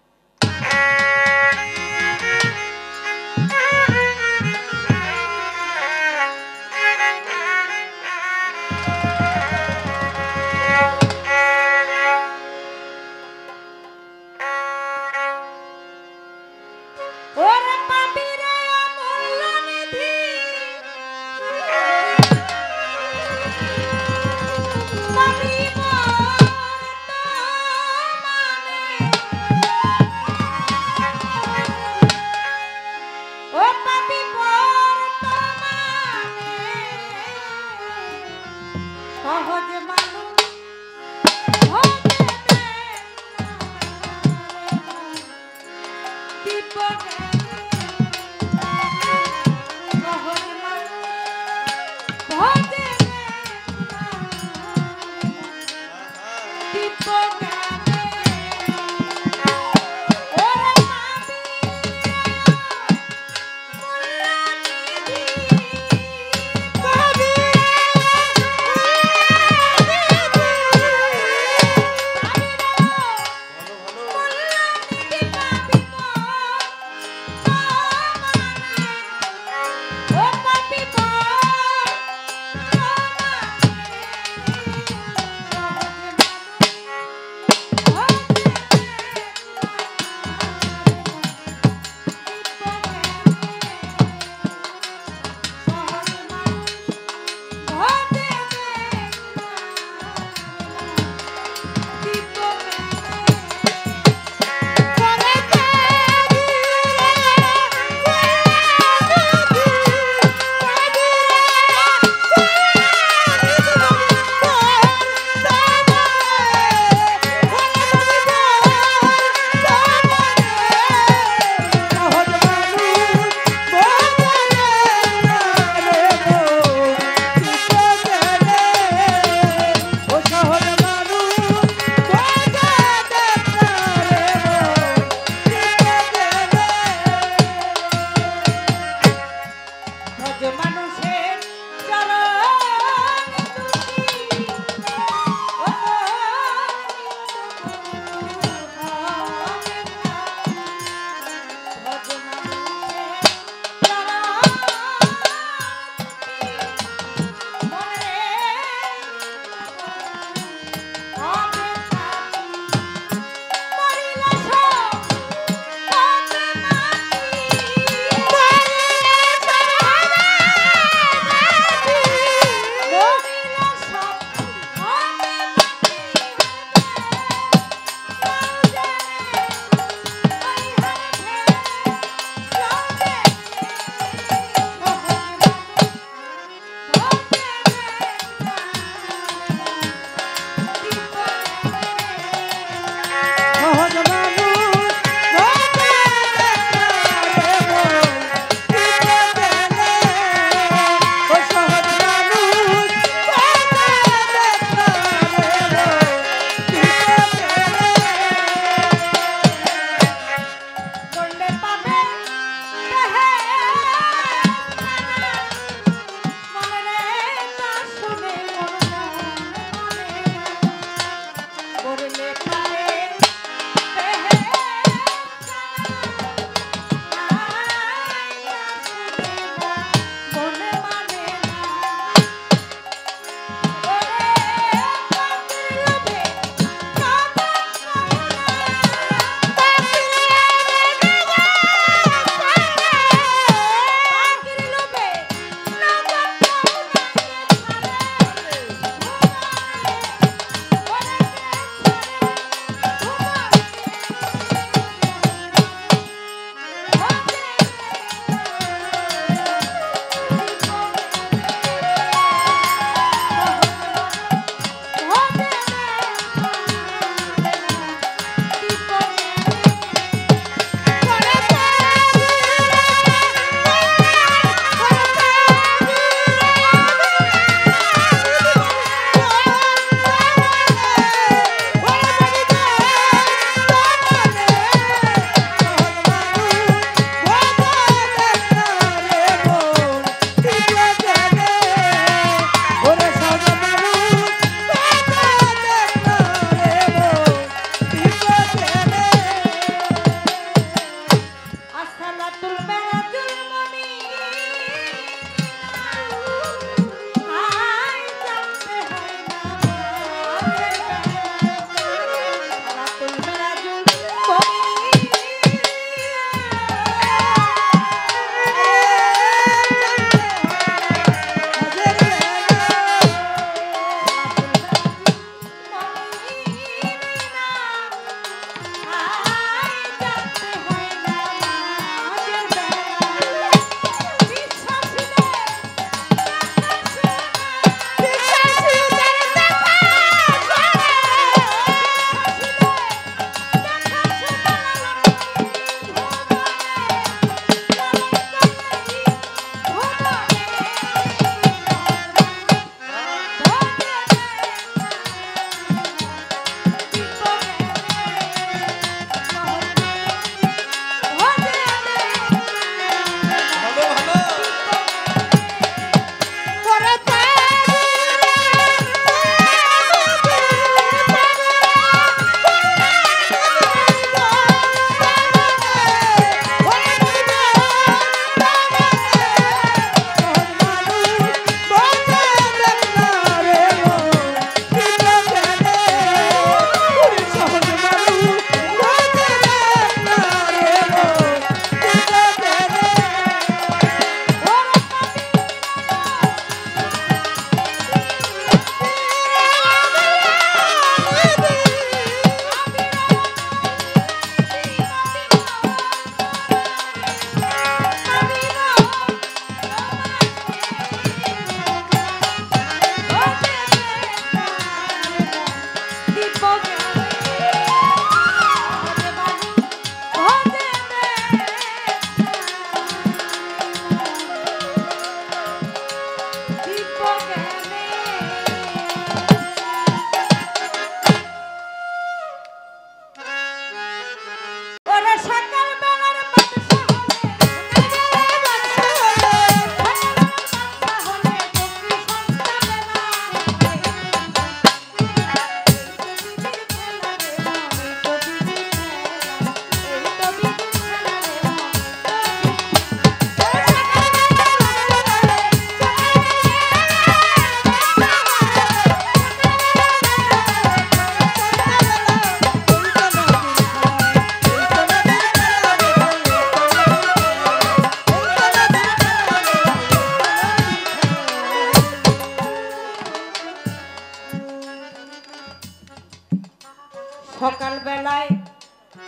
সকাল বেলায়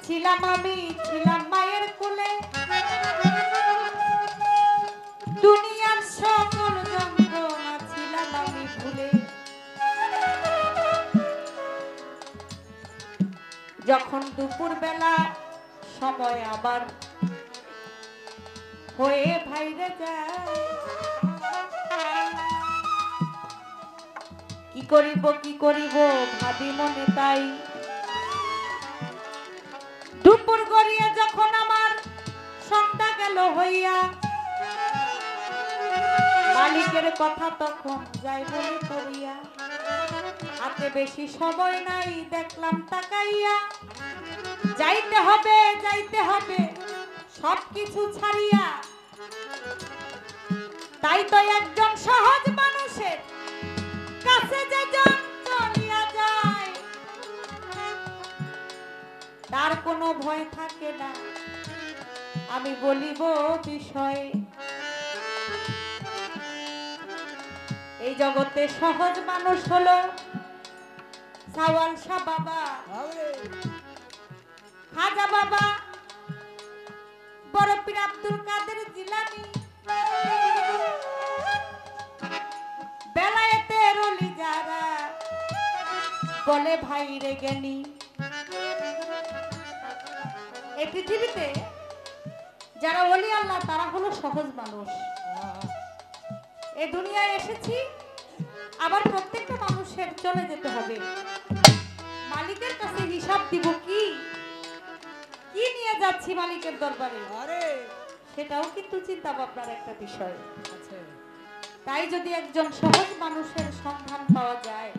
ছিলাম মায়ের কোলে, দুনিয়ার সকল যন্ত্রণা ছিলাম আমি ভুলে। যখন দুপুর বেলা সময় আবার হয়ে ভাইরে যায়, কি করিব ভাবি মনে তাই। দুপুর গড়িয়ে যখন আমার সন্ধ্যা গেল হইয়া, মালিকের কথা তখন যাই বলে করিয়া, হাতে বেশি সময় নাই দেখলাম তাকাইয়া, যাইতে হবে সবকিছু ছাড়িয়া। তাই তো একজন সহজ মানুষের কাছে যে জন চলিয়া যায়, তার কোনো ভয় থাকে না। আমি বলিব বিষয়, এই জগতে সহজ মানুষ হলো সাওয়াল শাহ বাবা, খাজা বাবা, বড় পীর আব্দুল কাদের জিলানী, বেলায়েতের ওলি যারা বলে ভাই রে জ্ঞানী। এই পৃথিবীতে যারা ওলি আল্লাহ তারা হলো সহজ মানুষ। এই দুনিয়ায় এসেছি, আবার প্রত্যেকটা মানুষের চলে যেতে হবে। মালিকের কাছে হিসাব দিব কি নিয়ে যাচ্ছি মালিকের দরবারে, সেটাও কিন্তু চিন্তা ভাবনার একটা বিষয়। তাই যদি একজন সহজ মানুষের সন্ধান পাওয়া যায়,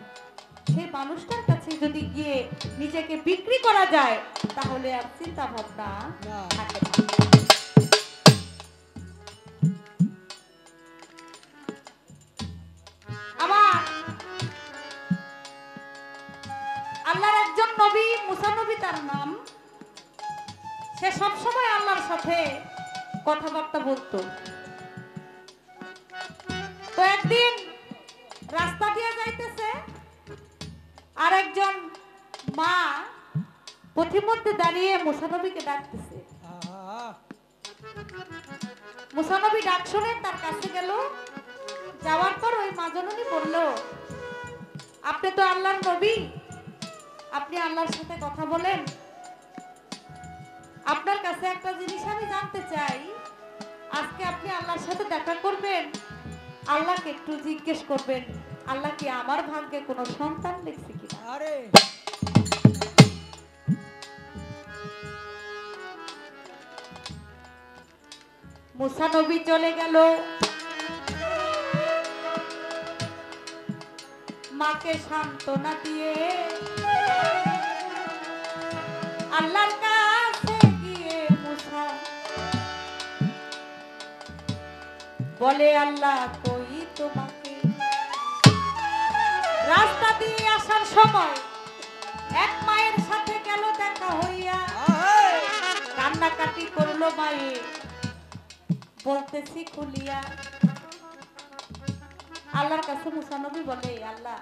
সেই মানুষটার কাছে যদি গিয়ে নিজেকে বিক্রি করা যায়, তাহলে আর চিন্তা ভাবনা থাকে না। আবার আল্লাহর একজন নবী, মুসা নবী তার নাম, সে সবসময় আল্লাহর সাথে কথাবার্তা বলতো। তো একদিন রাস্তা দিয়ে যাইতেছে, আর একজন মা পথিমধ্যে দাঁড়িয়ে মুসা নবীকে ডাকতেছে। মুসা নবী ডাক শুনে তার কাছে গেল। যাওয়ার পর ওই মা জননী বলল, আপনি তো আল্লাহর নবী, আপনি আল্লাহর সাথে কথা বলেন, আপনার কাছে একটা জিনিস আমি জানতে চাই, আজকে আপনি আল্লাহর সাথে দেখা করবেন, আল্লাহকে একটু জিজ্ঞেস করবেন, আল্লাহ কি আমার ভাগ্যে কোনো সন্তান লিখছে কিনা। মুসা নবী চলে গেল, মাকে সান্ত্বনা দিয়ে আল্লাহর কাছে গিয়ে মুসা বলে, আল্লাহ কই তোমাকে। রাস্তা দিয়ে আসার সময় এক মায়ের সাথে গেল দেখা হইয়া, কান্নাকাটি করলো মায়ে, বলতেছি খুলিয়া। আল্লাহর কাছে মুসা নবী বলে, আল্লাহ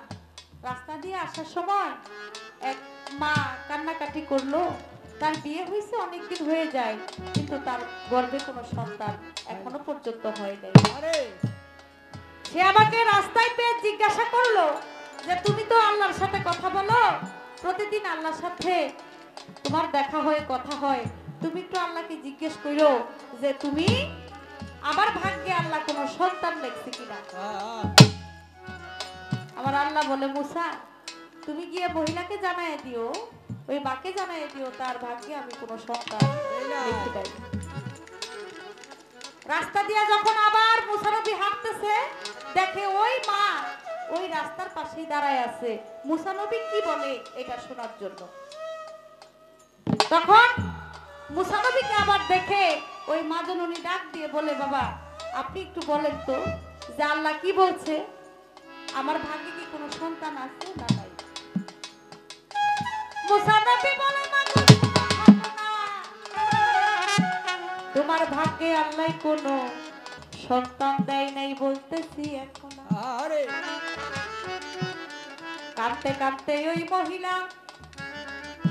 রাস্তা দিয়ে আসার সময় এক মা কান্নাকাটি করলো, তার বিয়ে হয়েছে অনেকদিন হয়ে যায়, কিন্তু তার গর্ভে কোনো সন্তান এখনো পর্যন্ত হয় নাই। সে আমাকে রাস্তায় পেয়ে জিজ্ঞাসা করলো যে তুমি তো আল্লাহর সাথে কথা বলো, প্রতিদিন আল্লাহর সাথে তোমার দেখা হয়, কথা হয়, তুমি একটু আল্লাহকে জিজ্ঞেস করো যে তুমি আমার ভাগ্যে আল্লাহ কোনো সন্তান লিখছে কিনা। আমার আল্লাহ বলে, মুসা তুমি গিয়ে মহিলাকে জানায় দিও, ওই মাকে জানায় দিও তার ভাগ্যে আমি কোনো সন্তান লিখতে পারি। রাস্তা দিয়ে যখন আবার মুসা নবী হাঁটতেছে, দেখে ওই মা ওই রাস্তার পাশেই দাঁড়ায় আছে, মুসা নবী কি বলে এটা শোনার জন্য। তখন মুসা নবীকে আবার দেখে ওই মা জননী ডাক দিয়ে বলে, বাবা আপনি একটু বলেন তো যে আল্লাহ কি বলছে, আমার ভাগ্যে কি কোনো সন্তান আছে না নাই। মুসা নবী বলে, তোমার ভাগ্যে আল্লাহ কোনো সন্তান দেয় নাই বলতেছি এখন। কাঁদতে কাঁদতে ওই মহিলা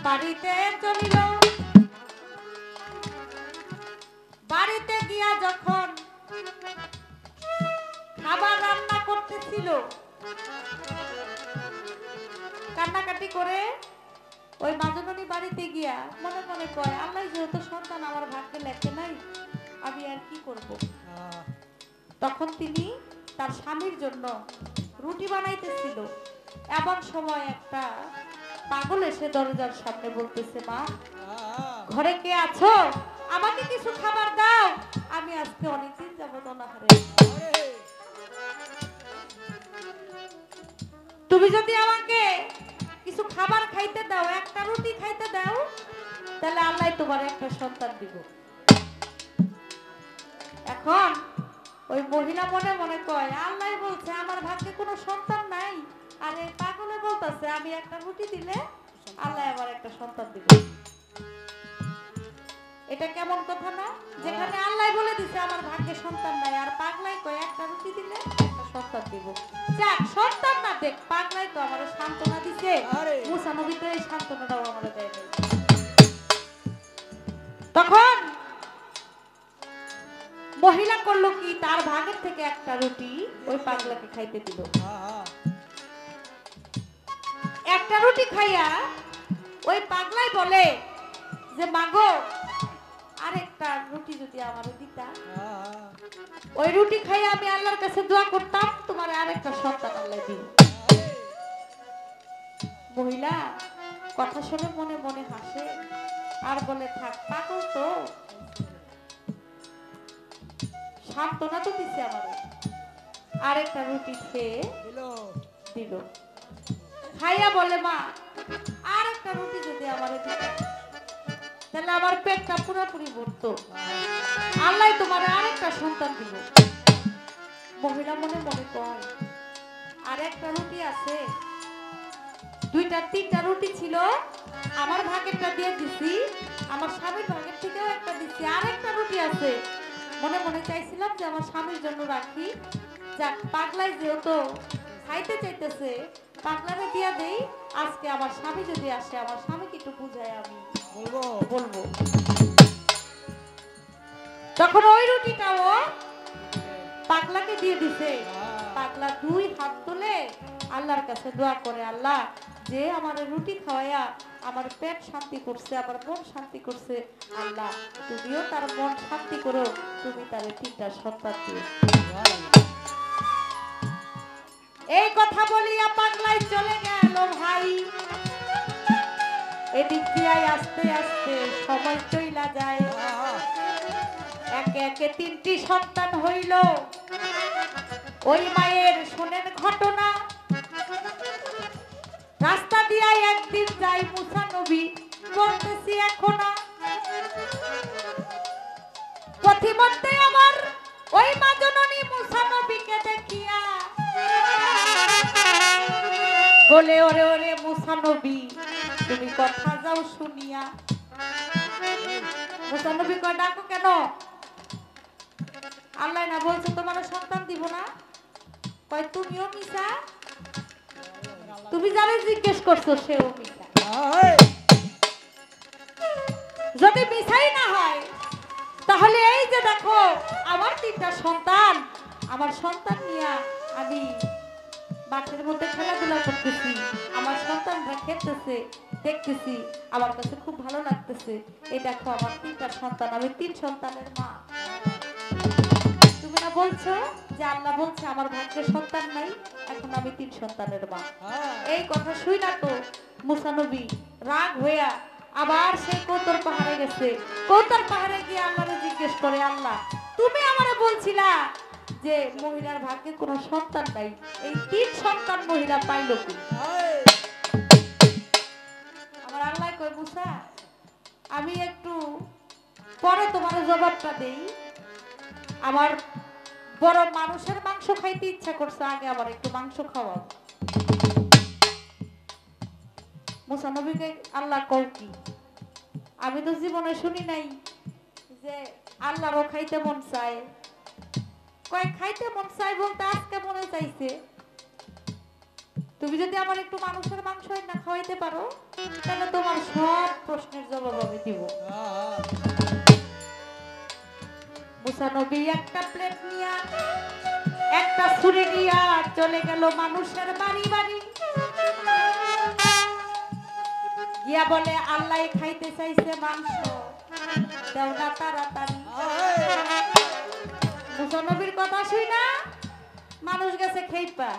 বাড়িতে চলিল, বাড়িতে গিয়া যখন খাবার রান্না করতেছিল, কান্নাকাটি করে ওই মাজননী বাড়িতে গিয়া মনে মনে কয়, আল্লাহ যেহেতু সন্তান আমার ভাগ্যে লেখে নাই, আমি আর কি করব। তখন তিনি তার স্বামীর জন্য রুটি বানাইতেছিল। এমন সময় একটা পাগল এসে দরজার সামনে বলতেছে, মা ঘরে কে আছো, আমাকে কিছু খাবার দাও, আমি আজকে অনেকদিন যাবত অনাহারে। তুমি যদি আমাকে কিছু খাবার খাইতে দাও, একটা রুটি খাইতে দাও, তাহলে আল্লাহ তোমার একটা সন্তান দিব। এখন ওই মহিলা মনে মনে কয়, আল্লাহ বলছে আমার ভাগ্যে কোনো সন্তান নাই, আর এই পাগলে বলতেছে আমি একটা রুটি দিলে আল্লাহ আমার একটা সন্তান দিব। এটা কেমন কথা না, যেখানে আল্লাহ বলে দিছে আমার ভাগ্যে সন্তান নাই, আর পাগলাই কয় একটা রুটি দিলে একটা সন্তান দিব। যাক, সন্তান না দেখ, পাগলাই তো আমার সান্ত্বনা দিছে। মুসা নবী তো এই সান্ত্বনাটাও আমার দেয় নাই। তখন মহিলা করলো কি, তার ভাগের থেকে একটা রুটি ওই পাগলাকে খাইতে দিল। একটা রুটি খাইয়া ওই পাগলাই বলে যে, মাগো আরেকটা রুটি যদি আমারে দিতা, ওই রুটি খাইয়া আমি আল্লাহর কাছে দোয়া করতাম তোমার আরেকটা সন্তান আল্লাহ দিন। মহিলা কথা শুনে মনে মনে হাসে আর বলে, থাক, পাগল তো, সান্ত্বনা তো দিছে আমারে, আরেকটা রুটি খেয়ে দিল। খাইয়া বলে, মা আরেকটা রুটি যদি আমারে দিতা, তাহলে আমার পেটটা পুরোপুরি ভরতো, আল্লাহ তোমার আরেকটা সন্তান দিব। মহিলা মনে মনে কয়, আর একটা রুটি আছে, দুইটা তিনটা রুটি ছিল, আমার ভাগেরটা দিয়ে দিছি, আমার স্বামীর ভাগের থেকেও একটা দিছি, আর একটা রুটি আছে, মনে মনে চাইছিলাম যে আমার স্বামীর জন্য রাখি। যাক, পাগলাই যেহেতু খাইতে চাইতেছে, পাগলারে দিয়া দেই, আজকে আমার স্বামী যদি আসে, আমার স্বামীকে একটু বুঝাই আমি বলবো। তখন ওই রুটিটাও পাগলাকে দিয়ে দিছে। পাগলা দুই হাত তুলে আল্লাহর কাছে দোয়া করে, আল্লাহ যে আমার রুটি খাওয়াইয়া আমার পেট শান্তি করছে, আমার মন শান্তি করছে, আল্লাহ তুমিও তার মন শান্তি করো, তুমি তার তিনটা সন্তান দিও। এই কথা বলিয়া পাগলাই চলে গেল ভাই। এদিক দিয়ে আস্তে আস্তে সময় চইলা যায়, একে একে তিনটি সন্তান হইল। ওই মায়ের শোনেন ঘটনা, রাস্তা দিয়া একদিন যাই মুসা নবী, বলতেছি এখন পথিমধ্যে আমার ওই মা জননী মুসা নবীকে দেখিয়া বলে, ওরে ওরে মুসা নবী, তুমি কথা যাও শুনিয়া। মুসা নবী কয়, ডাকো কেন? আল্লাহ না বলছে তোমার সন্তান দিব না? কয়, তুমিও মিশা, তুমি যারা জিজ্ঞেস করছো সেও মিশা। যদি মিশাই না হয়, তাহলে এই যে দেখো আমার তিনটা সন্তান, আমার সন্তান নিয়ে আমি মাঠের মধ্যে খেলাধুলা করতেছি, আমার সন্তানরা খেলতেছে দেখতেছি, আমার কাছে খুব ভালো লাগতেছে। এই দেখো আমার তিনটা সন্তান, আমি তিন সন্তানের মা। তুমি না বলছো যে আল্লাহ বলছে আমার ভাগ্যে সন্তান নাই, এখন আমি তিন সন্তানের মা। এই কথা শুই না তো মুসা নবী রাগ হইয়া আবার সেই কৌতর পাহাড়ে গেছে। কৌতর পাহাড়ে গিয়ে আল্লাহরে জিজ্ঞেস করে, আল্লাহ তুমি আমারে বলছিলা যে মহিলার ভাগ্যে কোনো সন্তান নাই, এই তিন সন্তান মহিলা পাইল কি? আমার আল্লাহ কয়, মুসা আমি একটু পরে তোমার জবাবটা দেই, আমার বড় মানুষের মাংস খাইতে ইচ্ছা করছে, আগে আবার একটু মাংস খাওয়াও। মুসা নবীকে আল্লাহ কও কি? আমি তো জীবনে শুনি নাই যে আল্লাহরও খাইতে মন চায়। কয় খাইতে মন চাই বলতে আজকে মনে চাইছে। তুমি যদি আমার একটু মানুষের মাংস না খাওয়াইতে পারো তাহলে তোমার সব প্রশ্নের জবাব আমি দিব। মুসা নবী একটা প্লেট নিয়া একটা ছুরি নিয়া চলে গেল মানুষের বাড়ি বাড়ি, গিয়া বলে আল্লাহ খাইতে চাইছে মাংস, দেও না তাড়াতাড়ি। মুসা নবীর কথা শুই না মানুষ গেছে খেইপা,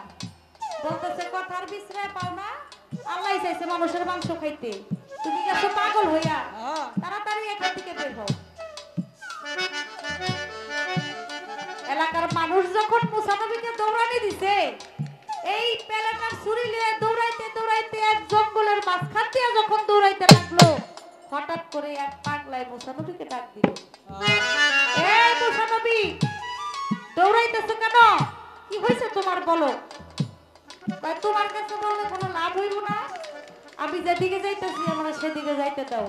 বলতেছে কথার বিশ্রয় পাও না, আল্লাহ চাইছে মানুষের মাংস খাইতে, তুমি গেছো পাগল হইয়া, তাড়াতাড়ি এখান থেকে বের হও। এলাকার মানুষ যখন মুসা নবীকে দৌড়ানি দিছে, এই পেলেটার ছুরি নিয়ে দৌড়াইতে দৌড়াইতে এক জঙ্গলের মাঝখান দিয়ে যখন দৌড়াইতে লাগলো, হঠাৎ করে এক পাগলাই মুসা নবীকে ডাক দিল, এই মুসা নবী দৌড়াইতেছো কেন, কি হয়েছে তোমার বলো। তোমার কাছে বললে কোনো লাভ হইব না, আমি যেদিকে যাইতেছি আমরা সেদিকে যাইতে দাও।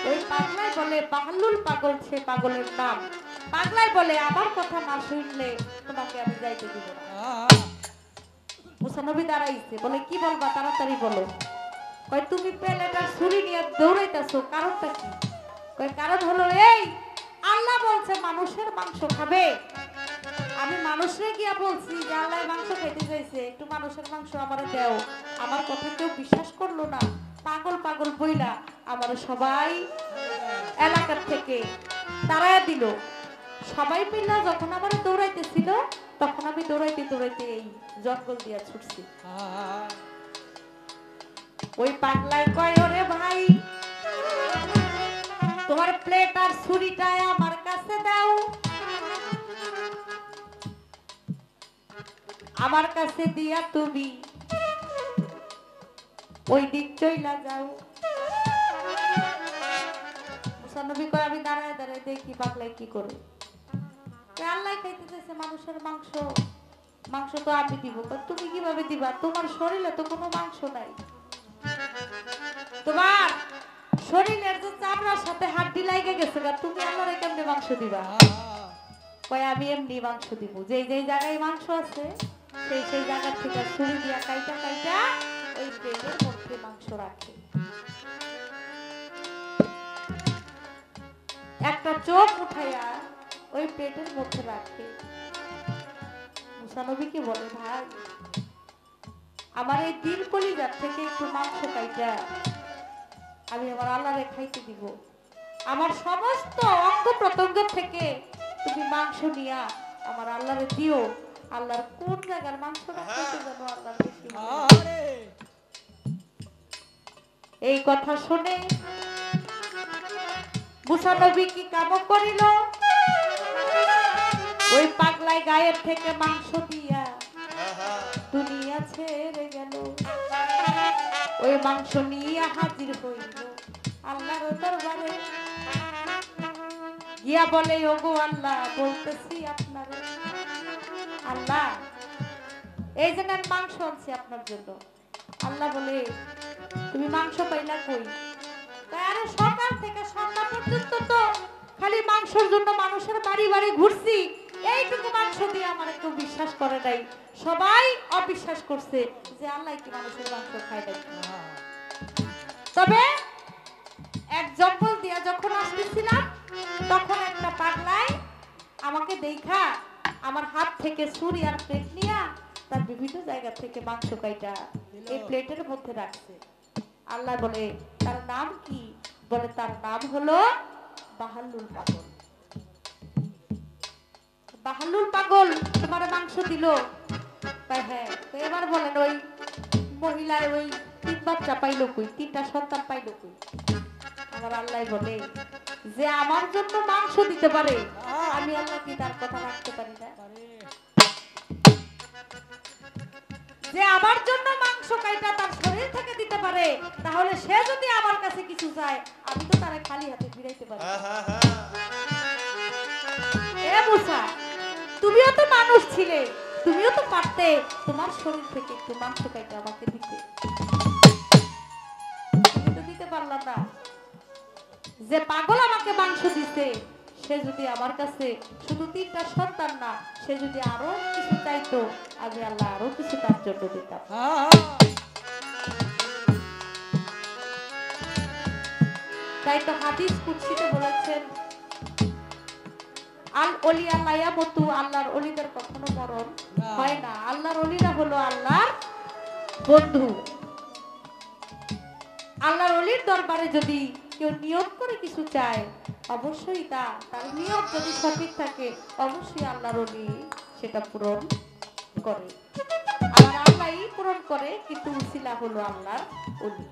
ওই পাগলাই বলে বাহলুল পাগল, সে পাগলের নাম। পাগলাই বলে আমার কথা না শুনলে তোমাকে আমি যাইতে দিব না। মুসা নবী দাঁড়াইছে, বলে কি বলবা তাড়াতাড়ি বলো। কয় তুমি পেলেটার ছুরি নিয়ে দৌড়াইতেছো, কারণটা কি? কয় কারণ হলো এই আল্লাহ বলছে মানুষের মাংস খাবে, আমি মানুষরে গিয়া বলছি যে আল্লাহ মাংস খাইতে চাইছে, একটু মানুষের মাংস আমারে দাও। আমার কথা কেউ বিশ্বাস করলো না, পাগল পাগল বইলা আমার সবাই এলাকার থেকে তাড়ায়া দিল। সবাই মিলে যখন আমার দৌড়াইতেছিল তখন আমি দৌড়াইতে দৌড়াইতে এই জঙ্গল দিয়া ছুটছি। ওই পাগলাই কয় ওরে ভাই তোমার প্লেট আর ছুরিটা আমার কাছে দাও, আমার কাছে দিয়া তুমি ওই দিক চইলা যাও। মুসা নবী কয় আমি দাঁড়ায় দাঁড়ায় দেখি পাগলাই কি করে। আল্লাহ খাইতে চাইছে মানুষের মাংস, মাংস তো আমি দিব। তুমি কিভাবে দিবা, তোমার শরীরে তো কোনো মাংস নাই, তোমার শরীরের যে চামড়ার সাথে হাড্ডি লাগে গেছে, তুমি আল্লাহরে কেমনে মাংস দিবা। কয় আমি এমনি মাংস দিব, যেই যেই জায়গায় মাংস আছে সেই সেই জায়গা থেকে ছুরি দিয়া কাইটা কাইটা ওই প্লেটের মধ্যে মাংস রাখে। একটা চোখ উঠাইয়া ওই প্লেটের মধ্যে রাখে। মুসা নবীকে বলে ভাই আমার এই দিল কলিজার থেকে একটু মাংস কাইটা আমি আমার আল্লাহরে খাইতে দিব, আমার সমস্ত অঙ্গ প্রত্যঙ্গ থেকে তুমি মাংস নিয়া আমার আল্লাহরে দিও। আল্লাহর কোন জায়গার মাংস রাখতে জানো আল্লাহর বেশি। এই কথা শুনে মুসা নবী কি কাম করিল, ওই পাগলাই গায়ের থেকে মাংস দিয়া দুনিয়া ছেড়ে গেল। ওই মাংস নিয়ে হাজির হইল আল্লাহর দরবারে, গিয়া বলে ওগো আল্লাহ বলতেছি আপনারে, আল্লাহ এই যে আমি মাংস আনছি আপনার জন্য। আল্লাহ বলে তুমি মাংস পাইলা কই? আরে সকাল থেকে সন্ধ্যা পর্যন্ত তো খালি মাংসের জন্য মানুষের বাড়ি বাড়ি ঘুরছি, এইটুকু মাংস দিয়ে আমার কেউ বিশ্বাস করে নাই, সবাই অবিশ্বাস করছে যে আল্লাহ কি মানুষের মাংস খায় না। তবে এক জঙ্গল দিয়া যখন আসতেছিলাম তখন একটা পাগলাই আমাকে দেখা আমার হাত থেকে ছুরি আর প্লেট নিয়া তার বিভিন্ন জায়গা থেকে মাংস কাইটা এই প্লেটের মধ্যে রাখছে। আল্লাহ বলে তার নাম কি? বলে তার নাম হলো বাহলুল পাগল। বাহলুল পাগল তোমার মাংস দিল? হ্যাঁ। এবার বলেন ওই মহিলায় ওই 3 বাচ্চা পাইলো কই, 3টা সন্তান পাইলো কই? আমার আল্লাহ বলে যে আমার জন্য মাংস দিতে পারে আমি আল্লাহ কি তার কথা রাখতে পারি না? যে আমার জন্য মাংস কাইটা তার শরীর থেকে দিতে পারে, তাহলে সে যদি আমার কাছে কিছু চায় আমি তো তারে খালি হাতে ফিরাইতে পারি। এ মুসা তুমিও তো মানুষ ছিলে, তুমিও তো পারতে তোমার শরীর থেকে একটু মাংস কাইটা আমাকে দিতে, তুমি তো দিতে পারলাম না। যে পাগল আমাকে মাংস দিতে সে যদি আমার কাছে শুধু 3টা সন্তান না, সে যদি আরো কিছু চাইতো আমি আল্লাহ আরো কিছু তার জন্য দিতাম। তাই তো হাদিস কুদসিতে বলেছেন, আল ওলিয়া লায়ামতু, আল্লাহর ওলিদের কখনো মরণ হয় না। আল্লাহর ওলিরা হলো আল্লাহর বন্ধু। আল্লাহর ওলির দরবারে যদি কেউ নিয়ত করে কিছু চায়, অবশ্যই তার নিয়ত যদি সঠিক থাকে, অবশ্যই আল্লাহর ওলি সেটা পূরণ করে। আমার আল্লাহই পূরণ করে, কিন্তু উসিলা হলো আল্লাহর ওলি।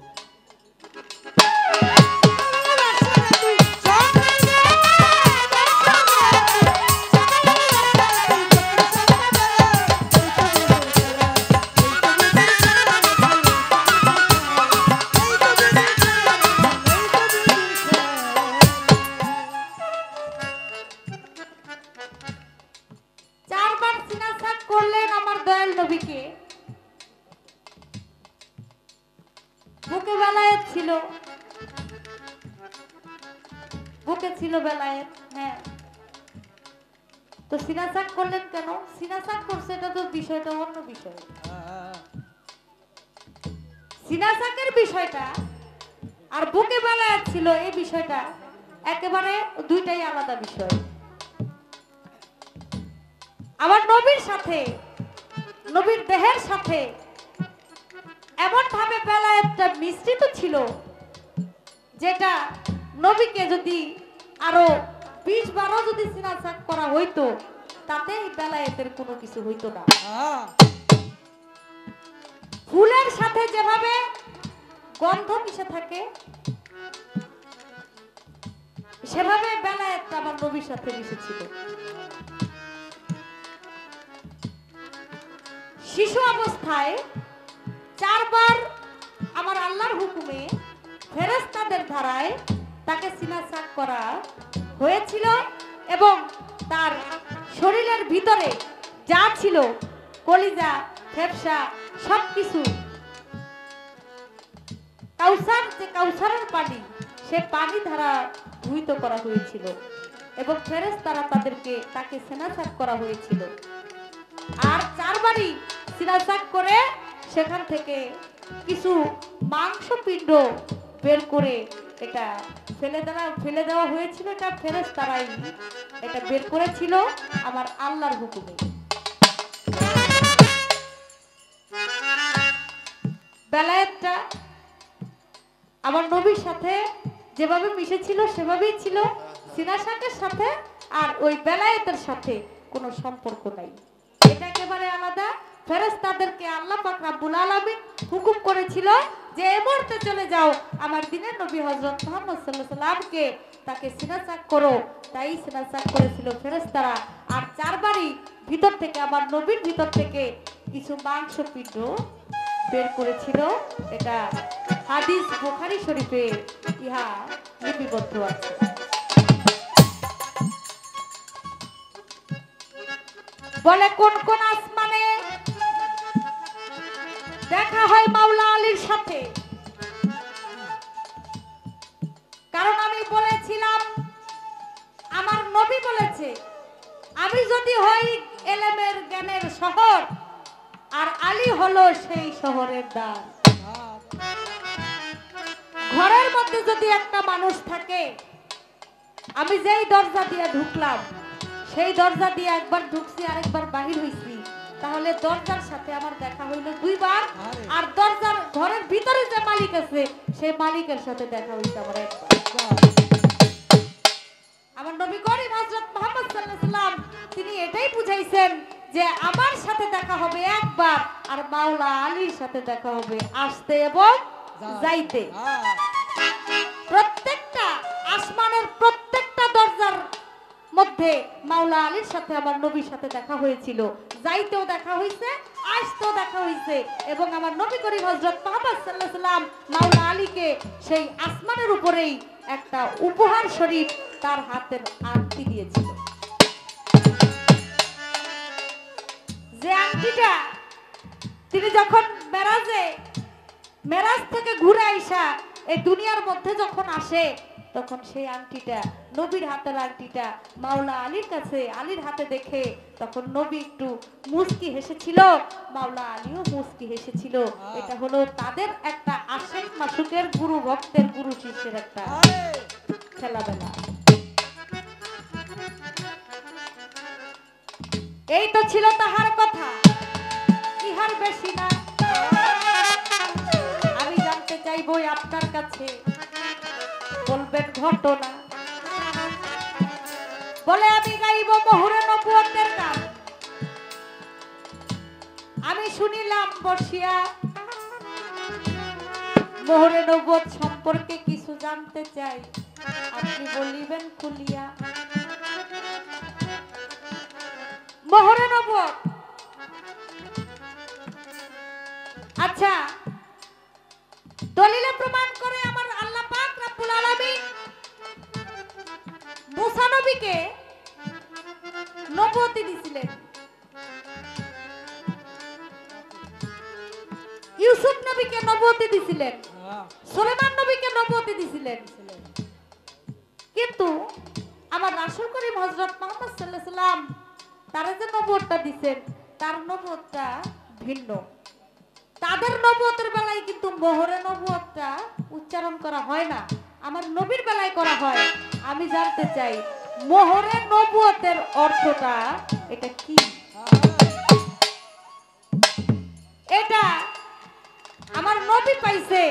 করলেন আমার দয়াল নবীকে। বুকে বেলায়েত ছিল, বুকে ছিল বেলায়েত। হ্যাঁ, তো সিনাসাক করলেন কেন? সিনাসাক করছে এটা তো বিষয়টা অন্য বিষয়। সিনাসাকের বিষয়টা আর বুকে বেলায়েত ছিল এই বিষয়টা একেবারে দুইটাই আলাদা বিষয়। আমার নবীর সাথে, নবীর দেহের সাথে এমন ভাবে বেলায়েতটা মিশ্রিত ছিল, যেটা নবীকে যদি আরো 20-12 যদি সিনাসাক করা হইতো, তাতে এই বেলায়েতের কোনো কিছু হইতো না। ফুলের সাথে যেভাবে গন্ধ মিশে থাকে, সেভাবে বেলায়েতটা আমার নবীর সাথে মিশেছিল। শিশু অবস্থায় 4 বার আমার আল্লাহর হুকুমে ফেরেশতাদের ধারায় তাকে সিনাসাক করা হয়েছিল, এবং তার শরীরের ভিতরে যা ছিল, কলিজা, ফেফসা, সবকিছু, কাউসার, যে কাউসারের পানি, সে পানি ধারা ধুইত করা হয়েছিল, এবং ফেরেশতারা তাকে সিনাসাক করা হয়েছিল। আর 4 বারই সিনাসাক করে সেখান থেকে কিছু মাংস পিণ্ড বের করে এটা ফেলে দেওয়া হয়েছিল। এটা ফেরেশতারাই এটা বের করেছিল আমার আল্লাহর হুকুমে। বেলায়েতটা আমার নবীর সাথে যেভাবে মিশেছিল সেভাবেই ছিল। সিনাসাকের সাথে আর ওই বেলায়েতের সাথে কোনো সম্পর্ক নাই, এটা একেবারে আলাদা। ফেরেশতাদেরকে আল্লাহ পাক রব্বুল আলামিন হুকুম করেছিল যে এই মুহূর্তে চলে যাও আমার দিনের নবী হযরত মুহাম্মদ সাল্লাল্লাহু আলাইহি সাল্লামকে, তাকে সিনাসাক করো। তাই সিনাসাক করেছিল ফেরেশতারা। আর 4 বারই ভিতর থেকে, আমার নবীর ভিতর থেকে কিছু মাংস পিণ্ড বের করেছিল। এটা হাদিস বুখারী শরীফে ইহা লিপিবদ্ধ আছে। বলে কোন কোন আসমানে দেখা হয় মাওলা আলীর সাথে? কারণ আমি বলেছিলাম, আমার নবী বলেছে, আমি যদি হই এলেমের জ্ঞানের শহর, আর আলী হলো সেই শহরের দ্বার। ঘরের মধ্যে যদি একটা মানুষ থাকে, আমি যেই দরজা দিয়ে ঢুকলাম, সেই দরজা দিয়ে একবার ঢুকছি, আরেকবার বাহির হইছি, তাহলে দরজার সাথে আমার দেখা হইলো 2 বার। আর দরজার ঘরের ভিতরে যে মালিক আছে, সেই মালিকের সাথে দেখা হইছে আমার একবার। আমার নবী করিম হযরত মুহাম্মদ সাল্লাল্লাহু আলাইহি সাল্লাম তিনি এটাই বুঝাইছেন যে আমার সাথে দেখা হবে একবার, আর মাওলা আলীর সাথে দেখা হবে আসতে এবং যাইতে। প্রত্যেকটা আসমানের প্রত্যেকটা দরজার মধ্যে মাওলা আলীর সাথে আমার নবীর সাথে দেখা হয়েছিল, যাইতেও দেখা হয়েছে, আসতেও দেখা হয়েছে। এবং আমার নবী করিম হযরত মুহাম্মদ সাল্লাল্লাহু আলাইহি সাল্লাম মাওলা আলীকে সেই আসমানের উপরেই একটা উপহার স্বরূপ তার হাতের আংটি দিয়েছিল। যে আংটিটা তিনি যখন মেরাজ থেকে ঘুরে আইসা এই দুনিয়ার মধ্যে যখন আসে, তখন সেই আংটিটা, নবীর হাতের আংটিটা মাওলা আলীর কাছে, আলীর হাতে দেখে তখন নবী একটু মুস্কি হেসেছিল, মাওলা আলীও মুস্কি হেসেছিল। এটা হলো তাদের একটা আশেক মাসুকের, গুরু ভক্তের, গুরু শিষ্যের একটা খেলাবেলা। এই তো ছিল তাহার কথা, ইহার বেশি না। আমি জানতে চাইবো আপনার কাছে, বলবেন ঘটনা। বলে আমি গাইব মোহরে নবুয়তের গান। আমি শুনিলাম বসিয়া, মোহরে নবুয়ত সম্পর্কে কিছু জানতে চাই, আপনি বলিবেন খুলিয়া। মোহরে নবুয়ত, আচ্ছা, দলিলে প্রমাণ করে আমার আল্লাহ পাক রব্বুল আলামিন মুসা নবীকে নবুয়তি দিয়েছিলেন, ইউসুফ নবীকে নবুয়তি দিয়েছিলেন, সুলাইমান নবীকে নবুয়তি দিয়েছিলেন। কিন্তু আমার রাসূল করিম হযরত মুহাম্মদ সাল্লাল্লাহু আলাইহি সাল্লাম তারা যে নবুয়তটা দিবেন, তার নবুয়তটা ভিন্ন। তাদের নবুয়তের বেলায় কিন্তু মোহরে নবুয়তটা উচ্চারণ করা হয় না, আমার নবীর বেলায় করা হয়। আমি জানতে চাই মোহরে নবুয়তের অর্থটা এটা কি? এটা আমার নবী পাইছে,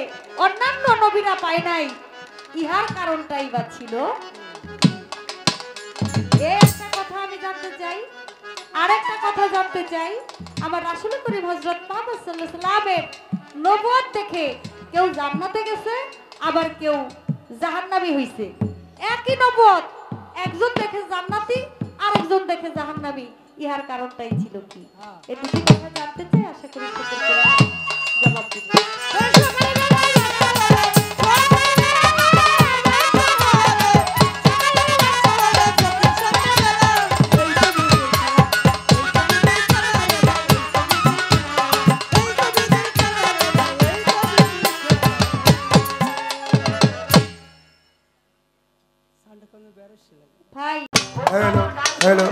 অন্যান্য নবীরা পায় নাই, ইহার কারণটাই বা ছিল। এই একটা কথা আমি জানতে চাই। আরেকটা কথা জানতে চাই, আমার রাসূল করিম হযরত মুহাম্মদ সাল্লাল্লাহু আলাইহি সাল্লামের নবুয়ত দেখে কেউ জান্নাতে গেছে, আবার কেউ জাহান্নামী হইছে। একই নবুয়ত, একজন দেখে জান্নাতি, আরেকজন দেখে জাহান্নামী। ইহার কারণটাই ছিল কি? এই দুটি কথা জানতে চাই, আশা করি সুন্দর করে জবাব দিবেন। ভাই হ্যালো হ্যালো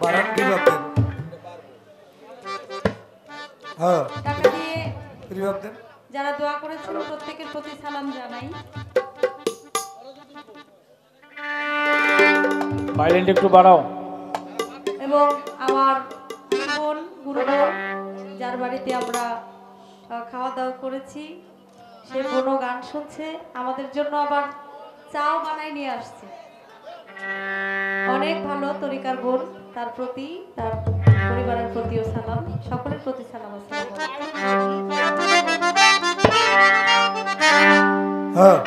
বারান রিভাব দেন। হ্যাঁ টাকা দিয়ে রিভাব দেন। যারা দোয়া করেছিল প্রত্যেকের প্রতি সালাম জানাই। ভাইলেন্ট একটু বাড়াও। এবং আমার বোন গুরুজন যার বাড়িতে আমরা খাওয়া দাওয়া করেছি, সে বোনও গান শুনছে, আমাদের জন্য আবার চাও বানাই নিয়ে আসছে। অনেক ভালো তরিকার বোন, তার প্রতি, তার পরিবারের প্রতিও সালাম, সকলের প্রতি সালাম। আসসালামু আলাইকুম। হ্যাঁ